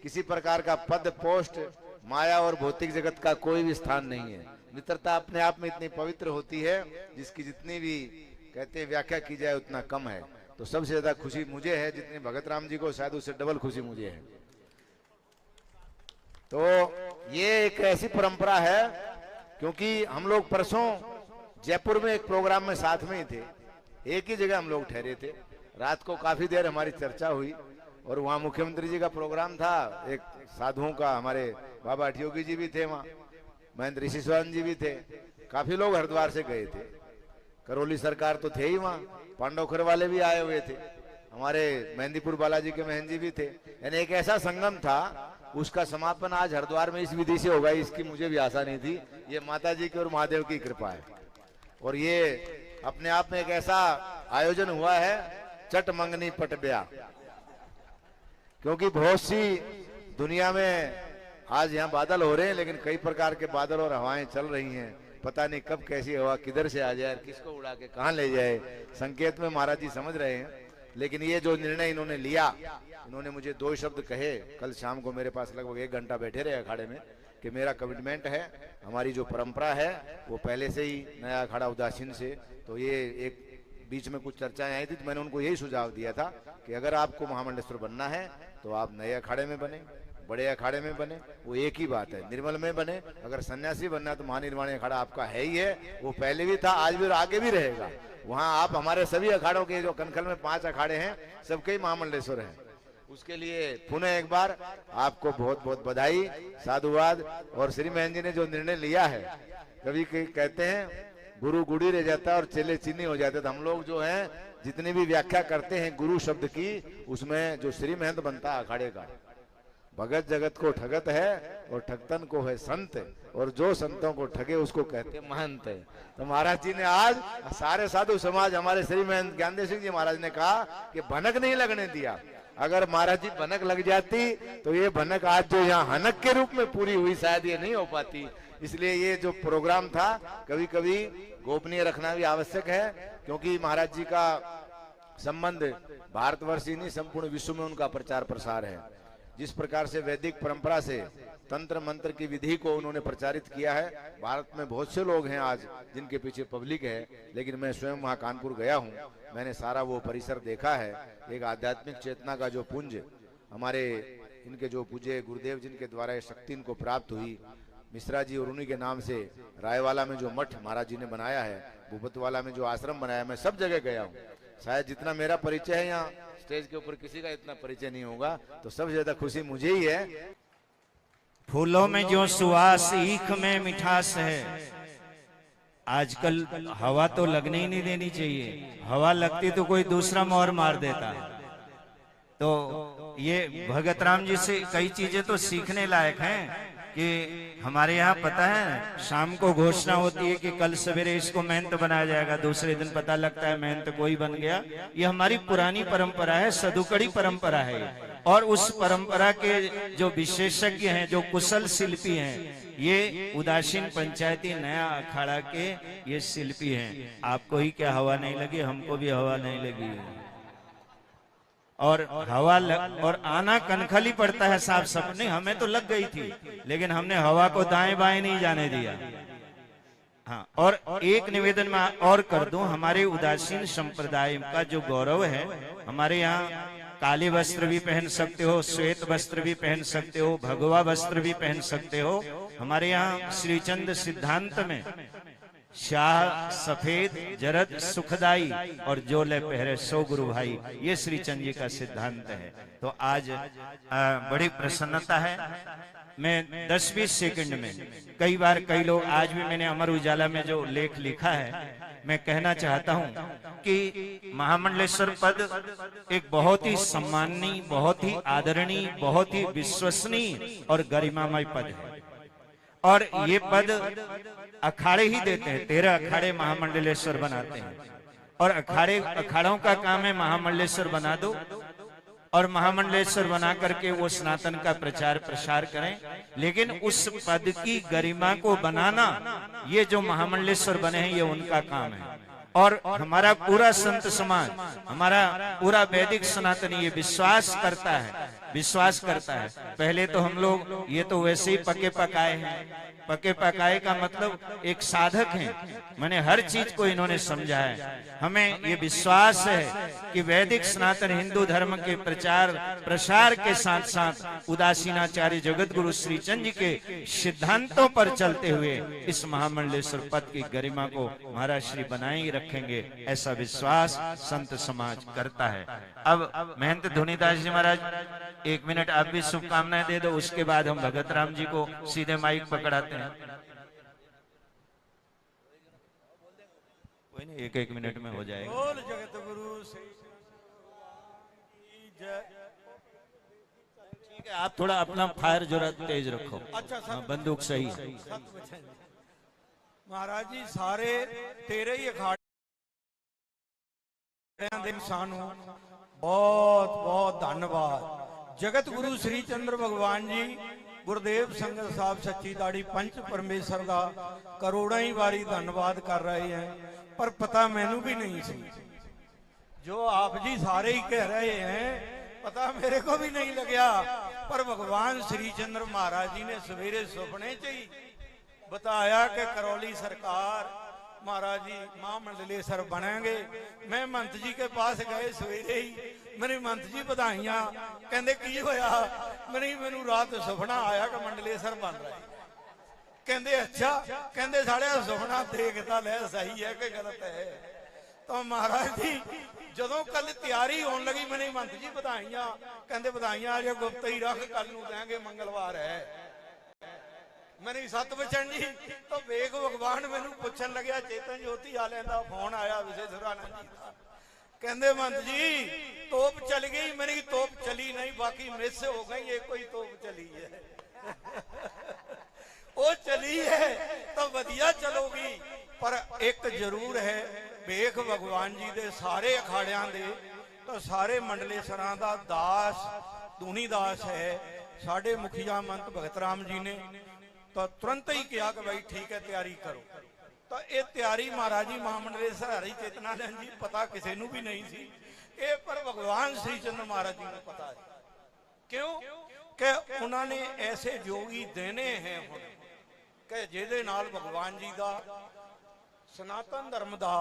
किसी प्रकार का पद पोस्ट माया और भौतिक जगत का कोई भी स्थान नहीं है। मित्रता अपने आप में इतनी पवित्र होती है जिसकी जितनी भी कहते हैं व्याख्या की जाए उतना कम है। तो सबसे ज्यादा खुशी मुझे है, जितनी भगत राम जी को शायद उससे डबल खुशी मुझे है। तो ये एक ऐसी परंपरा है, क्योंकि हम लोग परसों जयपुर में एक प्रोग्राम में साथ में ही थे, एक ही जगह हम लोग ठहरे थे। रात को काफी देर हमारी चर्चा हुई और वहाँ मुख्यमंत्री जी का प्रोग्राम था, एक साधुओं का, हमारे बाबा अठयोगी जी भी थे वहाँ, महेंद्र ऋषि स्वामी जी भी थे, काफी लोग हरिद्वार से गए थे, करौली सरकार तो थे ही वहाँ, पांडवखर वाले भी आए हुए थे, हमारे मेहंदीपुर बालाजी के महन जी भी थे। यानी एक ऐसा संगम था, उसका समापन आज हरिद्वार में इस विधि से होगा, इसकी मुझे भी आशा नहीं थी। ये माता जी की और महादेव की कृपा है और ये अपने आप में एक ऐसा आयोजन हुआ है, चट मंगनी पट ब्याह। क्योंकि बहुत सी दुनिया में आज यहाँ बादल हो रहे हैं, लेकिन कई प्रकार के बादल और हवाएं चल रही हैं, पता नहीं कब कैसी हवा किधर से आ जाए, किसको उड़ा के कहाँ ले जाए, संकेत में महाराज जी समझ रहे हैं। लेकिन ये जो निर्णय इन्होंने लिया, इन्होंने मुझे 2 शब्द कहे, कल शाम को मेरे पास लगभग 1 घंटा बैठे रहे अखाड़े में, कि मेरा कमिटमेंट है, हमारी जो परंपरा है वो पहले से ही नया अखाड़ा उदासीन से, तो ये एक बीच में कुछ चर्चाएं आई थी, तो मैंने उनको यही सुझाव दिया था कि अगर आपको महामंडलेश्वर बनना है तो आप नए अखाड़े में बने, बड़े अखाड़े में बने, वो एक ही बात है। निर्मल में बने, अगर सन्यासी बनना है तो महानिर्वाणी अखाड़ा आपका है ही है, वो पहले भी था, आज भी और आगे भी रहेगा। वहां आप हमारे सभी अखाड़ों के, जो कनखल में 5 अखाड़े हैं, सबके ही महामंडलेश्वर हैं। उसके लिए पुनः एक बार आपको बहुत बहुत बधाई, साधुवाद। और श्री महन जी ने जो निर्णय लिया है, कभी कहते हैं गुरु गुड़ी रह जाता है और चेले चीनी हो जाते, तो हम लोग जो हैं जितनी भी व्याख्या करते हैं गुरु शब्द की, उसमें जो श्री महंत बनता है अखाड़े का, भगत जगत को ठगत है और ठगतन को है संत, और जो संतों को ठगे उसको कहते महंत है। तो महाराज जी ने आज सारे साधु समाज, हमारे श्री महंत ज्ञानदेव सिंह जी महाराज ने कहा कि भनक नहीं लगने दिया। अगर महाराज जी भनक लग जाती तो ये भनक आज जो यहाँ हनक के रूप में पूरी हुई, शायद ये नहीं हो पाती। इसलिए ये जो प्रोग्राम था कभी कभी गोपनीय रखना भी आवश्यक है, क्योंकि महाराज जी का संबंध भारतवर्ष ही नहीं, संपूर्ण विश्व में उनका प्रचार प्रसार है। जिस प्रकार से वैदिक परंपरा से तंत्र मंत्र की विधि को उन्होंने प्रचारित किया है, भारत में बहुत से लोग हैं आज जिनके पीछे पब्लिक है, लेकिन मैं स्वयं वहां कानपुर गया हूं, मैंने सारा वो परिसर देखा है। एक आध्यात्मिक चेतना का जो पुंज हमारे इनके जो पूज्य गुरुदेव जिनके द्वारा ये शक्ति इनको प्राप्त हुई, मिश्रा जी और उन्हीं के नाम से रायवाला में जो मठ महाराज जी ने बनाया है, भूपतवाला में जो आश्रम बनाया, मैं सब जगह गया हूँ। शायद जितना मेरा परिचय है यहाँ स्टेज के ऊपर किसी का इतना परिचय नहीं होगा, तो सबसे ज्यादा खुशी मुझे ही है। फूलों में जो सुवास, ईख में मिठास है। आजकल हवा तो लगने ही नहीं देनी चाहिए, हवा लगती तो कोई दूसरा मोहर मार देता। तो ये भगत राम जी से कई चीजें तो सीखने लायक हैं कि हमारे यहाँ पता है शाम को घोषणा होती है कि कल सवेरे इसको महंत बनाया जाएगा, दूसरे दिन पता लगता है महंत कोई बन गया। ये हमारी पुरानी परंपरा है, सदुकड़ी परंपरा है। और उस परंपरा के जो विशेषज्ञ हैं, जो कुशल शिल्पी हैं, ये उदासीन पंचायती नया अखाड़ा के ये शिल्पी हैं। आपको ही क्या हवा नहीं लगी, हमको भी हवा नहीं लगी। और और आना कनखली पड़ता है साफ सपने, हमें तो लग गई थी, लेकिन हमने हवा को दाएं बाएं नहीं जाने दिया। हाँ, और एक निवेदन में और कर दूं, हमारे उदासीन संप्रदाय का जो गौरव है, हमारे यहाँ काले वस्त्र भी पहन सकते हो, श्वेत वस्त्र भी पहन सकते हो, भगवा वस्त्र भी पहन सकते हो। हमारे यहाँ श्रीचंद सिद्धांत में शाह सफेद जरद सुखदाई और जोले पहरे सो गुरु भाई, ये श्री चंद जी का सिद्धांत है। तो आज बड़ी प्रसन्नता है। मैं 10-20 सेकंड में, कई बार कई लोग, आज भी मैंने अमर उजाला में जो लेख लिखा है, मैं कहना चाहता हूं कि महामंडलेश्वर पद एक बहुत ही सम्माननीय, बहुत ही आदरणीय, बहुत ही विश्वसनीय और गरिमामय पद है। और ये पद अखाड़े ही देते हैं, 13 अखाड़े महामंडलेश्वर बनाते हैं। और अखाड़ों का काम है महामंडलेश्वर बना दो, और महामंडलेश्वर बना करके वो सनातन का प्रचार प्रसार करें। लेकिन उस पद की गरिमा को बनाना, ये जो महामंडलेश्वर बने हैं, ये उनका काम है। और हमारा पूरा संत समाज, हमारा पूरा वैदिक सनातन ये विश्वास करता है। पहले तो हम लोग ये तो वैसे ही पके पकाए हैं। पके पकाए का मतलब एक साधक हैं, मैंने हर चीज को इन्होंने समझा है। हमें ये विश्वास है कि वैदिक सनातन हिंदू धर्म के प्रचार प्रसार के साथ साथ उदासीनाचार्य जगत गुरु श्री चंद जी के सिद्धांतों पर चलते हुए इस महामंडलेश्वर पद की गरिमा को महाराज श्री बनाए ही रखेंगे, ऐसा विश्वास संत समाज करता है। अब महंत धुनीदास जी महाराज 1 मिनट आप भी शुभकामनाएं दे दो, उसके बाद हम भगत राम जी को सीधे माइक पकड़ाते हैं। कोई नहीं, 1-1 मिनट में हो जाएगा। बोल जगत गुरु ठीक है, आप थोड़ा अपना फायर जरा तेज रखो। अच्छा, बंदूक सही। महाराज जी सारे 13 ही अखाड़े ਦੇ ਸਾਨੂੰ ਬਹੁਤ ਧੰਨਵਾਦ। ਜਗਤ ਗੁਰੂ ਸ੍ਰੀ ਚੰਦਰ ਭਗਵਾਨ ਜੀ ਗੁਰਦੇਵ ਸੰਗਤ ਸਾਹਿਬ ਸੱਚੀ ਦਾੜੀ ਪੰਚ ਪਰਮੇਸ਼ਰ ਦਾ ਕਰੋੜਾਂ ਹੀ ਵਾਰੀ ਧੰਨਵਾਦ ਕਰ ਰਹੇ हैं, पर पता मैनू भी नहीं सी। जो आप जी सारे ही कह रहे हैं, पता मेरे को भी नहीं लगा। पर भगवान श्री चंद्र महाराज जी ने सवेरे सुपने च ही बताया कि करौली सरकार महाराज जी महामंडलेश्वर बनेंगे। मैं मंत जी के पास गए सवेरे ही, मेरे मंत जी बधाइयां, कहते की होया? मैनू रात सुपना आया कि मंडलेश्वर बन रहा है। कहते अच्छा, कहते साढ़े सुपना देखता ले सही है कि गलत है। तो महाराज जी जदों कल तैयारी होने लगी, मैंने मंत जी बधाइयां, कहते बधाइयां अजे गुप्त ही रख, कल नूं देंगे, मंगलवार है। मेरी सत बचन जी तो वेख भगवान मैनू पूछन लग्या, चेतन ज्योति वाले का फोन आया विशेषरानंद जी का, कहते मंत जी तोप चल गई। मेरी तोप चली नहीं, बाकी मिस हो गई, एक कोई तोप चली है। वो चली है तो वधिया चलोगी, पर एक जरूर है, वेख भगवान जी दे सारे अखाड़ियां दे तो सारे मंडलेश्वरां दा दास दूनी दास है। साडे मुखिया मंत भगत राम जी ने तो तुरंत ही कहा कि भाई ठीक है तैयारी करो। तो ये तैयारी महाराज जी महामंडलेश्वर हरि चेतनानंद जी पता किसी नूं भी नहीं सी, ये पर भगवान श्री चंद्र महाराज जी को पता है। क्यों कि उन्होंने ऐसे जोगी देने हैं हुण कि जिहदे नाल भगवान जी का सनातन धर्म का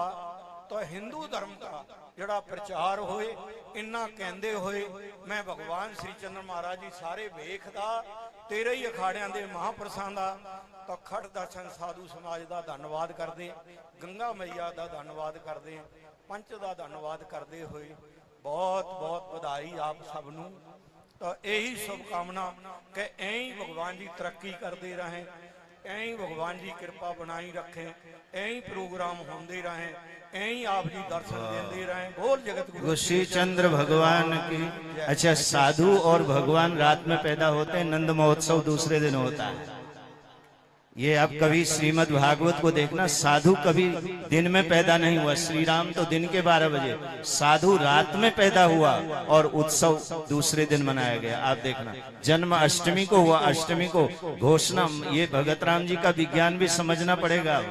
तो हिंदू धर्म का जिहड़ा प्रचार होए। इन्ना कहंदे होए मैं भगवान श्री चंद्र महाराज जी सारे वेखदा, तेरे ही अखाड़ियां दे महापुरषां दा तो खड़ दर्शन साधु समाज का धन्नवाद करदे, गंगा मैया का धन्नवाद करदे, पंच का धन्नवाद करदे होए बहुत बहुत बधाई आप सबनूं। तो यही शुभकामना कि ऐं भगवान जी तरक्की करते रहें, ऐं भगवान जी कृपा बनाई रखें, ऐं प्रोग्राम होंदे रहें, ऐं आप जी दर्शन देते रहें। बोल जगत गुरु श्री चंद्र भगवान की। अच्छा, साधु और भगवान रात में पैदा होते हैं, नंद महोत्सव दूसरे दिन होता है। ये आप कभी श्रीमद् भागवत को देखना, साधु कभी दिन में पैदा नहीं हुआ। श्री राम तो दिन के 12 बजे, साधु रात में पैदा हुआ और उत्सव दूसरे दिन मनाया गया। आप देखना, जन्म अष्टमी को हुआ, अष्टमी को घोषणा। ये भगत राम जी का विज्ञान भी समझना पड़ेगा।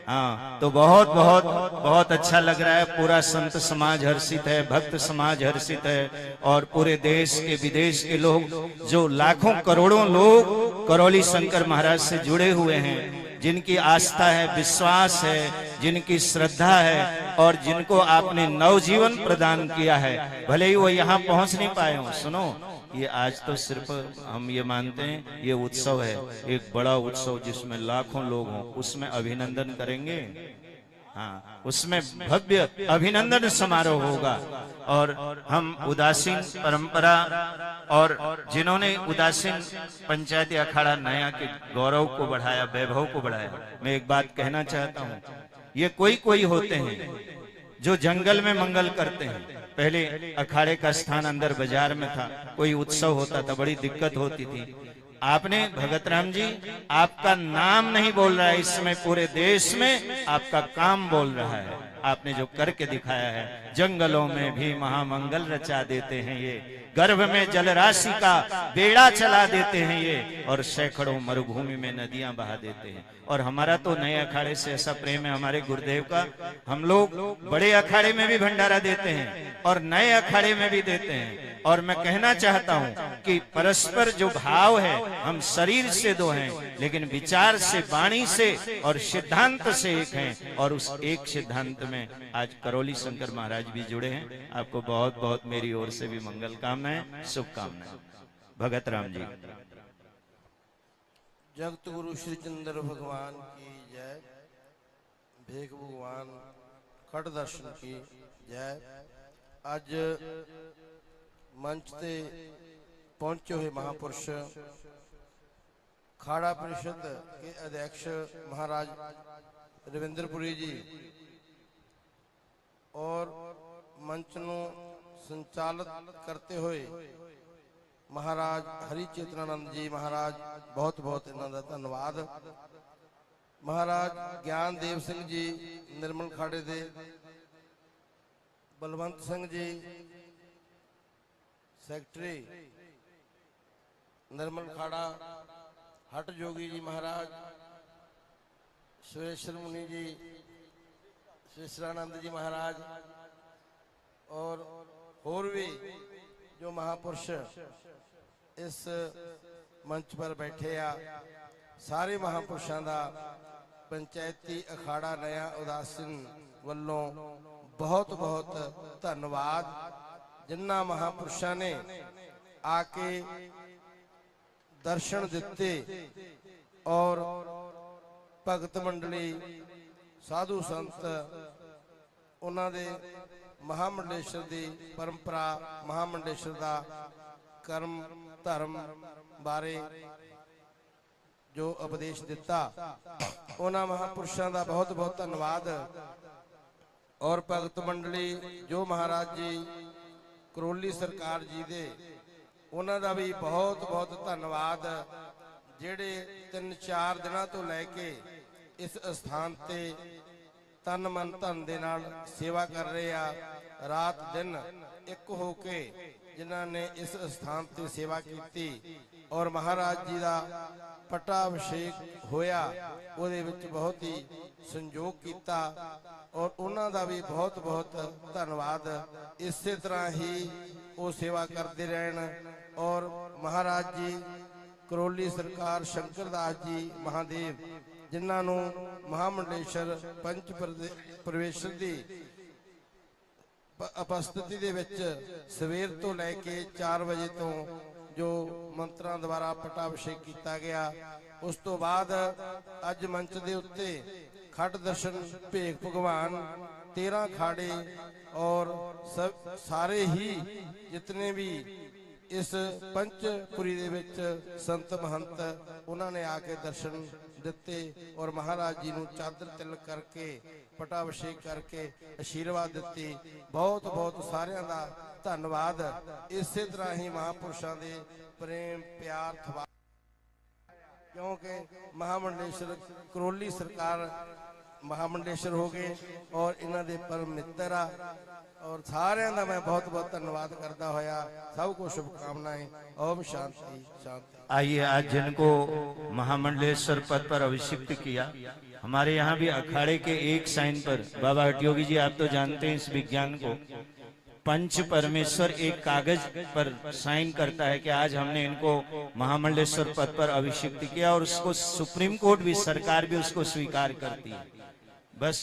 हाँ, तो बहुत बहुत बहुत अच्छा लग रहा है। पूरा संत समाज हर्षित है, भक्त समाज हर्षित है, और पूरे देश के विदेश के लोग, जो लाखों करोड़ों लोग करौली शंकर महाराज से जुड़े हुए हैं, जिनकी आस्था है, विश्वास है, जिनकी श्रद्धा है, और जिनको आपने नवजीवन प्रदान किया है, भले ही वो यहाँ पहुंच नहीं पाए हों। सुनो, ये आज तो सिर्फ हम ये मानते हैं ये उत्सव है, एक बड़ा उत्सव जिसमें लाखों लोग हों, उसमें अभिनंदन करेंगे। हाँ, उसमें भव्य अभिनंदन समारोह होगा। और हम उदासीन परंपरा और जिन्होंने उदासीन पंचायती अखाड़ा नया के गौरव को बढ़ाया, वैभव को बढ़ाया, मैं एक बात कहना चाहता हूँ। ये कोई होते हैं जो जंगल में मंगल करते हैं। पहले अखाड़े का स्थान अंदर बाजार में था, कोई उत्सव होता था, बड़ी दिक्कत होती थी। आपने भगत राम जी, आपका नाम नहीं बोल रहा है इसमें, पूरे देश में आपका काम बोल रहा है। आपने जो करके दिखाया है, जंगलों में भी महामंगल रचा देते हैं ये, गर्भ में जल राशि का बेड़ा चला देते हैं ये, और सैकड़ों मरुभूमि में नदियां बहा देते हैं। और हमारा तो नए अखाड़े से ऐसा प्रेम है हमारे गुरुदेव का, हम लोग बड़े अखाड़े में भी भंडारा देते हैं और नए अखाड़े में भी देते हैं। और मैं कहना चाहता हूं कि परस्पर जो भाव है, हम शरीर से दो हैं, लेकिन विचार से, वाणी से और सिद्धांत से एक हैं। और उस एक सिद्धांत में आज करौली शंकर महाराज भी जुड़े हैं। आपको बहुत बहुत मेरी ओर से भी मंगल कामनाएं, शुभकामनाएं। भगत राम जी। जगत गुरु श्री चंद्र भगवान की जय, भेख भगवान खड़ दर्शन की जय। अज मंच ते पहुंचे हुए महापुरुष खाड़ा परिषद के अध्यक्ष महाराज रविंद्रपुरी जी और मंच ਨੂੰ संचालित करते हुए महाराज हरि चेतनानंद जी महाराज, बहुत बहुत इन्हां दा धन्नवाद। महाराज ज्ञान देव सिंह जी निर्मल खाड़े दे, बलवंत सिंह जी सेक्रेटरी निर्मल खाड़ा, हट जोगी जी महाराज, सुरेश्वर मुनि जी, विशेषरानंद जी महाराज, और भी जो महापुरुष इस मंच पर बैठे आ, सारे महापुरुषों का पंचायती अखाड़ा नया उदासीन ਵੱਲੋਂ बहुत बहुत धन्यवाद। जिन्ना महापुरुषों ने आके दर्शन दिते और भगत मंडली साधु संत उन्होंने महामंडलेश्वर की परंपरा महामंडलेश्वर का कर्म धर्म बारे जो उपदेश दिता उन्होंने महापुरुषों का बहुत बहुत धन्यवाद। और भगत मंडली जो महाराज जी करोली सरकार जी दे उन्हों का भी बहुत बहुत धन्यवाद जेड़े 3-4 दिनों तो लैके इस स्थान ते तन मन धन दे नाल सेवा कर रहे आ, रात दिन एक होके जिन्होंने इस स्थान ते सेवा की और महाराज जी का पट्टाभिषेक होया उहदे विच बहुत ही संयोग किया और उन्हों का भी बहुत बहुत धन्यवाद। इस तरह ही वो सेवा करते रहन और महाराज जी करोली सरकार शंकर दास जी महादेव जिन्होंने महामंडलेश्वर पंच परमेश्वर की उपस्थिति दे विच सवेर तो लैके 4 बजे तो जो मंत्रा द्वारा पट्टाभिषेक किया गया उस तो बाद अज मंच के उत्ते खट दर्शन भेख भगवान 13 खाड़े और सब सारे ही जितने भी इस पंचपुरी दे विच संत महंत उन्होंने आके दर्शन दिते और महाराज जी नूं चादर तिलक करके पट्टाभिषेक करके आशीर्वाद दिते। बहुत बहुत सारियां दा धन्यवाद। इस तरह ही महापुरुषों के प्रेम प्यार थवा क्योंकि महामंडलेश्वर करोली सरकार महामंडलेश्वर हो गए और इन्हां दे परम मित्र आ और सारियां दा मैं बहुत बहुत धन्यवाद करता होया सबको शुभकामनाएं। ओम शांति शांति। आइए आज जिनको महामंडलेश्वर पद पर अभिषिक्त किया हमारे यहाँ भी अखाड़े के एक साइन पर बाबा हटयोगी जी आप तो जानते हैं इस विज्ञान को पंच परमेश्वर एक कागज पर साइन करता है कि आज हमने इनको महामंडलेश्वर पद पर अभिषिक्त किया और उसको सुप्रीम कोर्ट भी सरकार भी उसको स्वीकार करती है। बस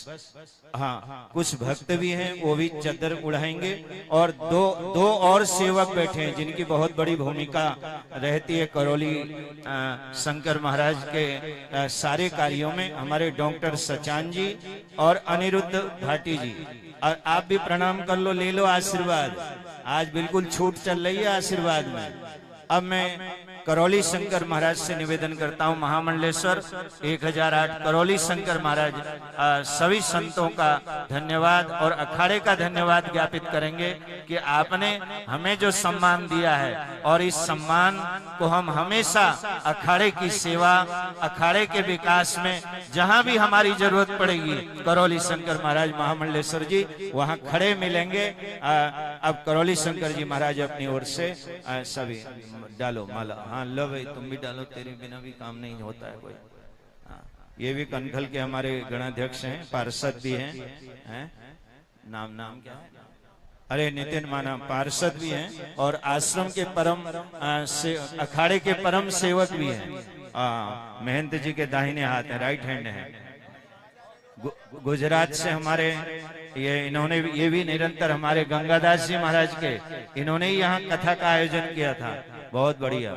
हाँ कुछ भक्त भी हैं वो भी चद्दर उड़ाएंगे और दो और सेवक बैठे हैं जिनकी बहुत बड़ी भूमिका रहती है करौली शंकर महाराज के सारे कार्यों में। हमारे डॉक्टर सचान जी और अनिरुद्ध भाटी जी और आप भी प्रणाम कर लो ले लो आशीर्वाद। आज बिल्कुल छूट चल रही है आशीर्वाद में। अब मैं करौली शंकर महाराज से निवेदन करता हूं महामंडलेश्वर 1008 करौली शंकर महाराज सभी संतों का धन्यवाद और अखाड़े का धन्यवाद ज्ञापित करेंगे कि आपने हमें जो सम्मान दिया है और इस सम्मान को हम हमेशा अखाड़े की सेवा अखाड़े के विकास में जहां भी हमारी जरूरत पड़ेगी करौली शंकर महाराज महामंडलेश्वर जी वहां खड़े मिलेंगे। अब करौली शंकर जी महाराज अपनी ओर से सभी डालो माला। हाँ लो भाई तुम भी डालो तेरे बिना भी काम नहीं होता है कोई। ये भी कनखल के हमारे गणाध्यक्ष हैं पार्षद भी हैं नाम क्या है अरे नितिन माना पार्षद भी हैं और आश्रम के परम अखाड़े के परम सेवक भी हैं। महंत जी के दाहिने हाथ है राइट हैंड है। गुजरात से हमारे इन्होंने ये भी निरंतर हमारे गंगादास जी महाराज के इन्होंने ही यहाँ कथा का आयोजन किया था। बहुत बढ़िया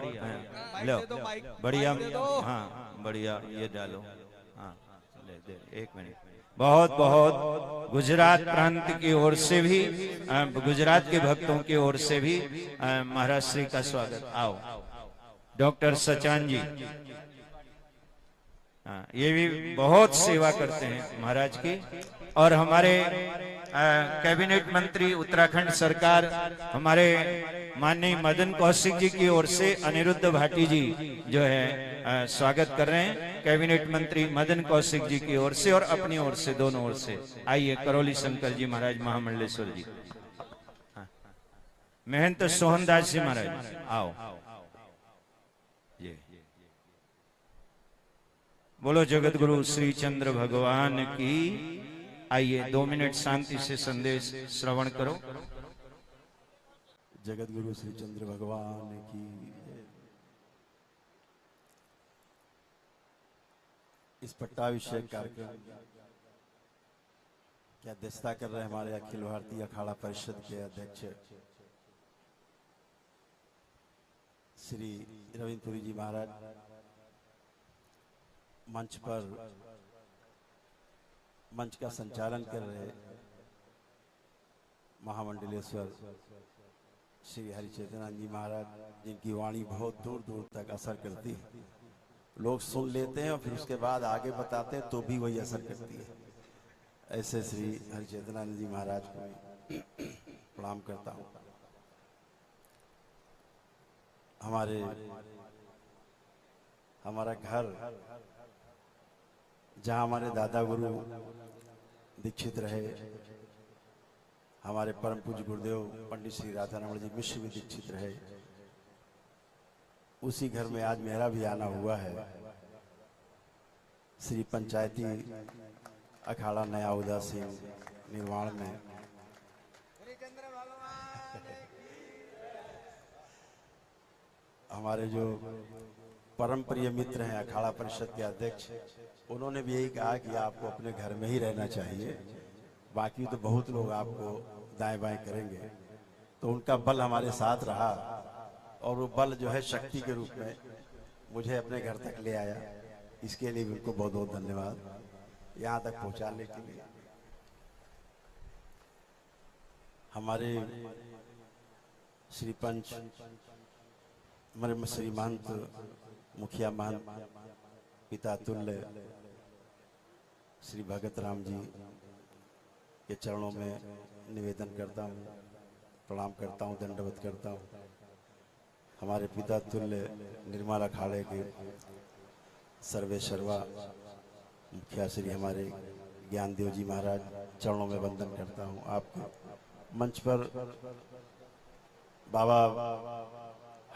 लो बढ़िया हाँ बढ़िया ये डालो हाँ ले 1 मिनट। बहुत बहुत गुजरात प्रांत की ओर से भी गुजरात के भक्तों की ओर से भी महाराज श्री का स्वागत। आओ डॉक्टर सचान जी ये भी बहुत सेवा करते हैं महाराज की। और हमारे कैबिनेट मंत्री उत्तराखंड सरकार हमारे माननीय मदन कौशिक जी की ओर से अनिरुद्ध भाटी जी जो है स्वागत कर रहे हैं कैबिनेट मंत्री मदन कौशिक जी की ओर से और अपनी ओर से दोनों ओर से। आइए करौली शंकर जी महाराज महामंडलेश्वर जी महंत सोहनदास जी महाराज आओ। बोलो जगत गुरु श्री चंद्र भगवान की। आइए 2 मिनट शांति से संदेश श्रवण करो। जगत गुरु श्री चंद्र भगवान की। इस पट्टाभिषेक कार्यक्रम की अध्यक्षता कर रहे हमारे अखिल भारतीय अखाड़ा परिषद के अध्यक्ष श्री रविंद्र पुरी जी महाराज, मंच का संचालन कर रहे महामंडलेश्वर श्री हरिचेतनानंद जी महाराज, जिनकी वाणी बहुत दूर दूर तक असर करती है। लोग सुन लेते हैं और फिर उसके बाद आगे बताते हैं तो भी वही असर करती है। ऐसे श्री हरिचेतनानंद जी महाराज को प्रणाम करता हूँ। हमारा घर जहाँ हमारे दादा गुरु दीक्षित रहे, हमारे परम पूज्य गुरुदेव पंडित श्री राधारमण जी मिश्र भी दीक्षित रहे, उसी घर में आज मेरा भी आना हुआ है। श्री पंचायती अखाड़ा नया उदासीन निर्माण में हमारे जो परम प्रिय मित्र हैं अखाड़ा परिषद के अध्यक्ष, उन्होंने भी यही कहा कि आपको अपने घर में ही रहना चाहिए, बाकी तो बहुत लोग आपको दाएं बाएं करेंगे। तो उनका बल हमारे साथ रहा और वो बल जो है शक्ति के रूप में मुझे अपने घर तक ले आया। इसके लिए भी उनको बहुत बहुत धन्यवाद यहाँ तक पहुँचाने के लिए। हमारे श्री पंच श्री महंत मुखिया महंत पिता तुल्य श्री भगत राम जी के चरणों में निवेदन करता हूँ, प्रणाम करता हूँ, दंडवत करता हूँ। हमारे पिता तुल्य निर्मल अखाड़े के सर्वे सर्वा मुखिया श्री हमारे ज्ञानदेव जी महाराज, चरणों में वंदन करता हूँ। आपके मंच पर बाबा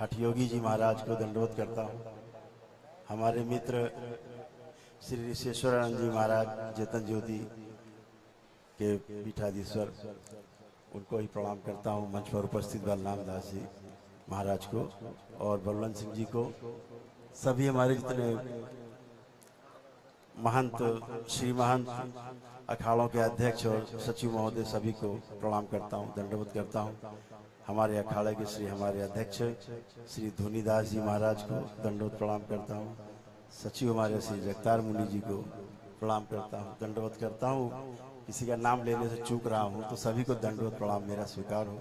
हठयोगी जी महाराज को दंडवत करता हूँ। हमारे मित्र श्री ऋषेश्वरानंद जी महाराज चेतन ज्योति के पीठाधीश्वर, उनको ही प्रणाम करता हूँ। मंच पर उपस्थित बलराम दास जी महाराज को और बलवंत सिंह जी को, सभी हमारे जितने महंत श्री महंत अखाड़ों के अध्यक्ष और सचिव महोदय, सभी को प्रणाम करता हूँ, दंडवत करता हूँ। हमारे अखाड़े के श्री हमारे अध्यक्ष श्री धोनीदास जी महाराज को दंडवत प्रणाम करता हूँ। सचिव हमारे श्री जगतार मुनि जी को प्रणाम करता हूँ, दंडवत करता हूँ। किसी का नाम लेने से चूक रहा हूँ तो सभी को दंडवत प्रणाम मेरा स्वीकार हो।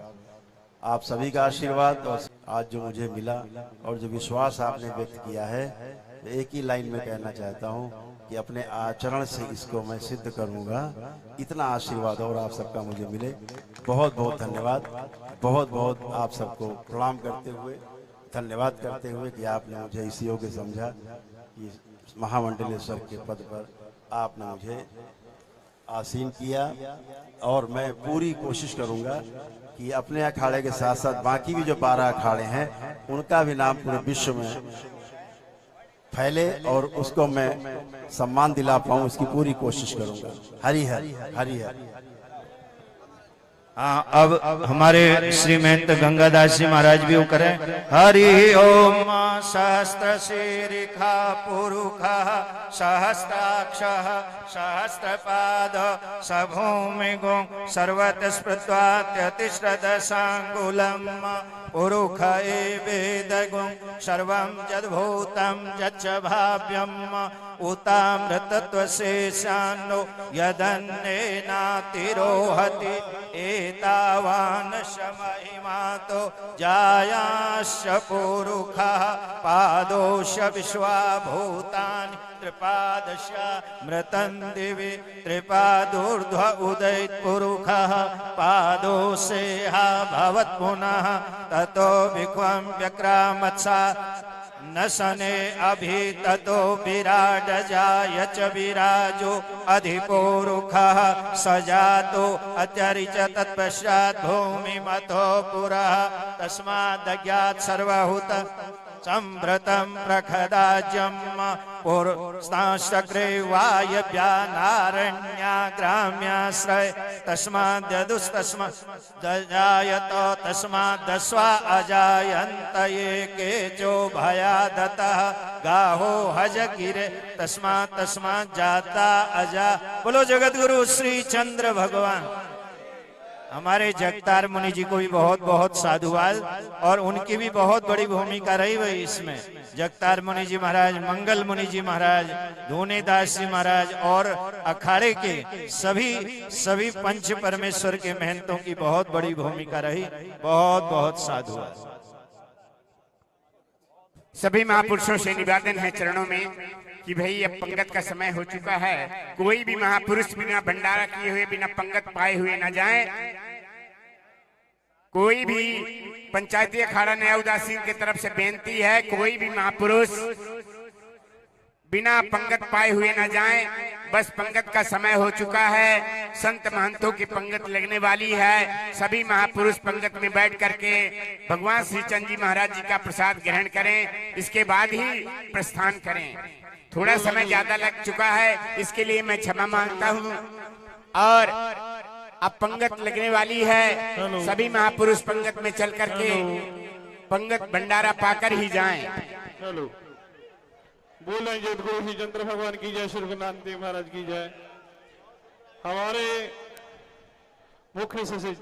आप सभी का आशीर्वाद और आज जो मुझे मिला और जो विश्वास आपने व्यक्त किया है, एक ही लाइन में कहना चाहता हूँ कि अपने आचरण से इसको मैं सिद्ध करूँगा। इतना आशीर्वाद और आप सबका मुझे मिले। बहुत बहुत धन्यवाद। बहुत बहुत आप सबको प्रणाम करते हुए, धन्यवाद करते हुए कि आपने मुझे इस योग्य समझा कि महामंडलेश्वर के पद पर आपने मुझे आसीन किया। और मैं पूरी कोशिश करूंगा कि अपने अखाड़े के साथ साथ बाकी भी जो 12 अखाड़े हैं उनका भी नाम पूरे विश्व में फैले और उसको मैं सम्मान दिला पाऊं, इसकी पूरी कोशिश करूंगा। हरि हरि हरि हरि। अब हमारे श्री महंत गंगादास जी महाराज भी वो करें। हरि ओम सहस्त्र शीरिखा पुरुखा सहस्त्राक्ष सहस्त्रपाद सभूमि गो सर्वत स्मृत्वात्यतिश्रदशांगुलम पुरुख एवेदगुं सर्वं यद्भूतं यच्च भाव्यं उतामृतत्वशेषान्नो यदन्नेनातिरोहति एतावान् महिमातो जायाश्च पुरुखः पादोश विश्वाभूतानि त्रिपादश मृतं दिवि त्रिपादूर्ध्व उदयित पुरुखः पादोषेहा भवत् पुनः ततो विक्वं व्यक्रामत्सा न सने अभि ततो विराड जाय च विराजो अधिपुरुखः सजातो अत्यरिच तत्पश्चात् भूमि मतो पुरः तस्मादज्ञात् सर्वभूत संभृतं प्रखदाज्यम पुरस्ताश्चक्रे वायव्यानारण्या ग्राम्याश्रय तस्माद्यदुस्तस्माद्जायत तस्माद्दस्वा अजायन्त ये केचो भयादतः गाहो हज गिरे तस्मात् जाता अजा। बोलो जगत गुरु श्री चंद्र भगवान। हमारे जगतार मुनि जी को भी बहुत बहुत साधुवाद और उनकी भी बहुत बड़ी भूमिका रही हुई इसमें। जगतार मुनि जी महाराज, मंगल मुनि जी महाराज, धोनीदास जी महाराज और अखाड़े के सभी पंच परमेश्वर के महंतों की बहुत बड़ी भूमिका रही। बहुत बहुत साधुवाद। सभी महापुरुषों से निवेदन है चरणों में कि भाई अब पंगत का समय हो चुका है। कोई भी महापुरुष बिना भंडारा किए हुए, बिना पंगत पाए हुए न जाए। कोई भी पंचायती अखाड़ा नया उदासीन की तरफ से बेनती है, कोई भी महापुरुष बिना पंगत पाए हुए न जाए। बस पंगत का समय हो चुका है। संत महंतों की पंगत लगने वाली है। सभी महापुरुष पंगत में बैठ करके भगवान श्री चंद जी महाराज जी का प्रसाद ग्रहण करें, इसके बाद ही प्रस्थान करें। थोड़ा समय ज्यादा लग चुका है, इसके लिए मैं क्षमा मांगता हूँ। और अब पंगत लगने वाली है। सभी महापुरुष पंगत में चल करके पंगत भंडारा पाकर ही जाएं। चलो बोले जगत गुरु श्री चंद्र भगवान की जय, श्री गुरु नानक देव महाराज की जय। हमारे मुख्य सचिव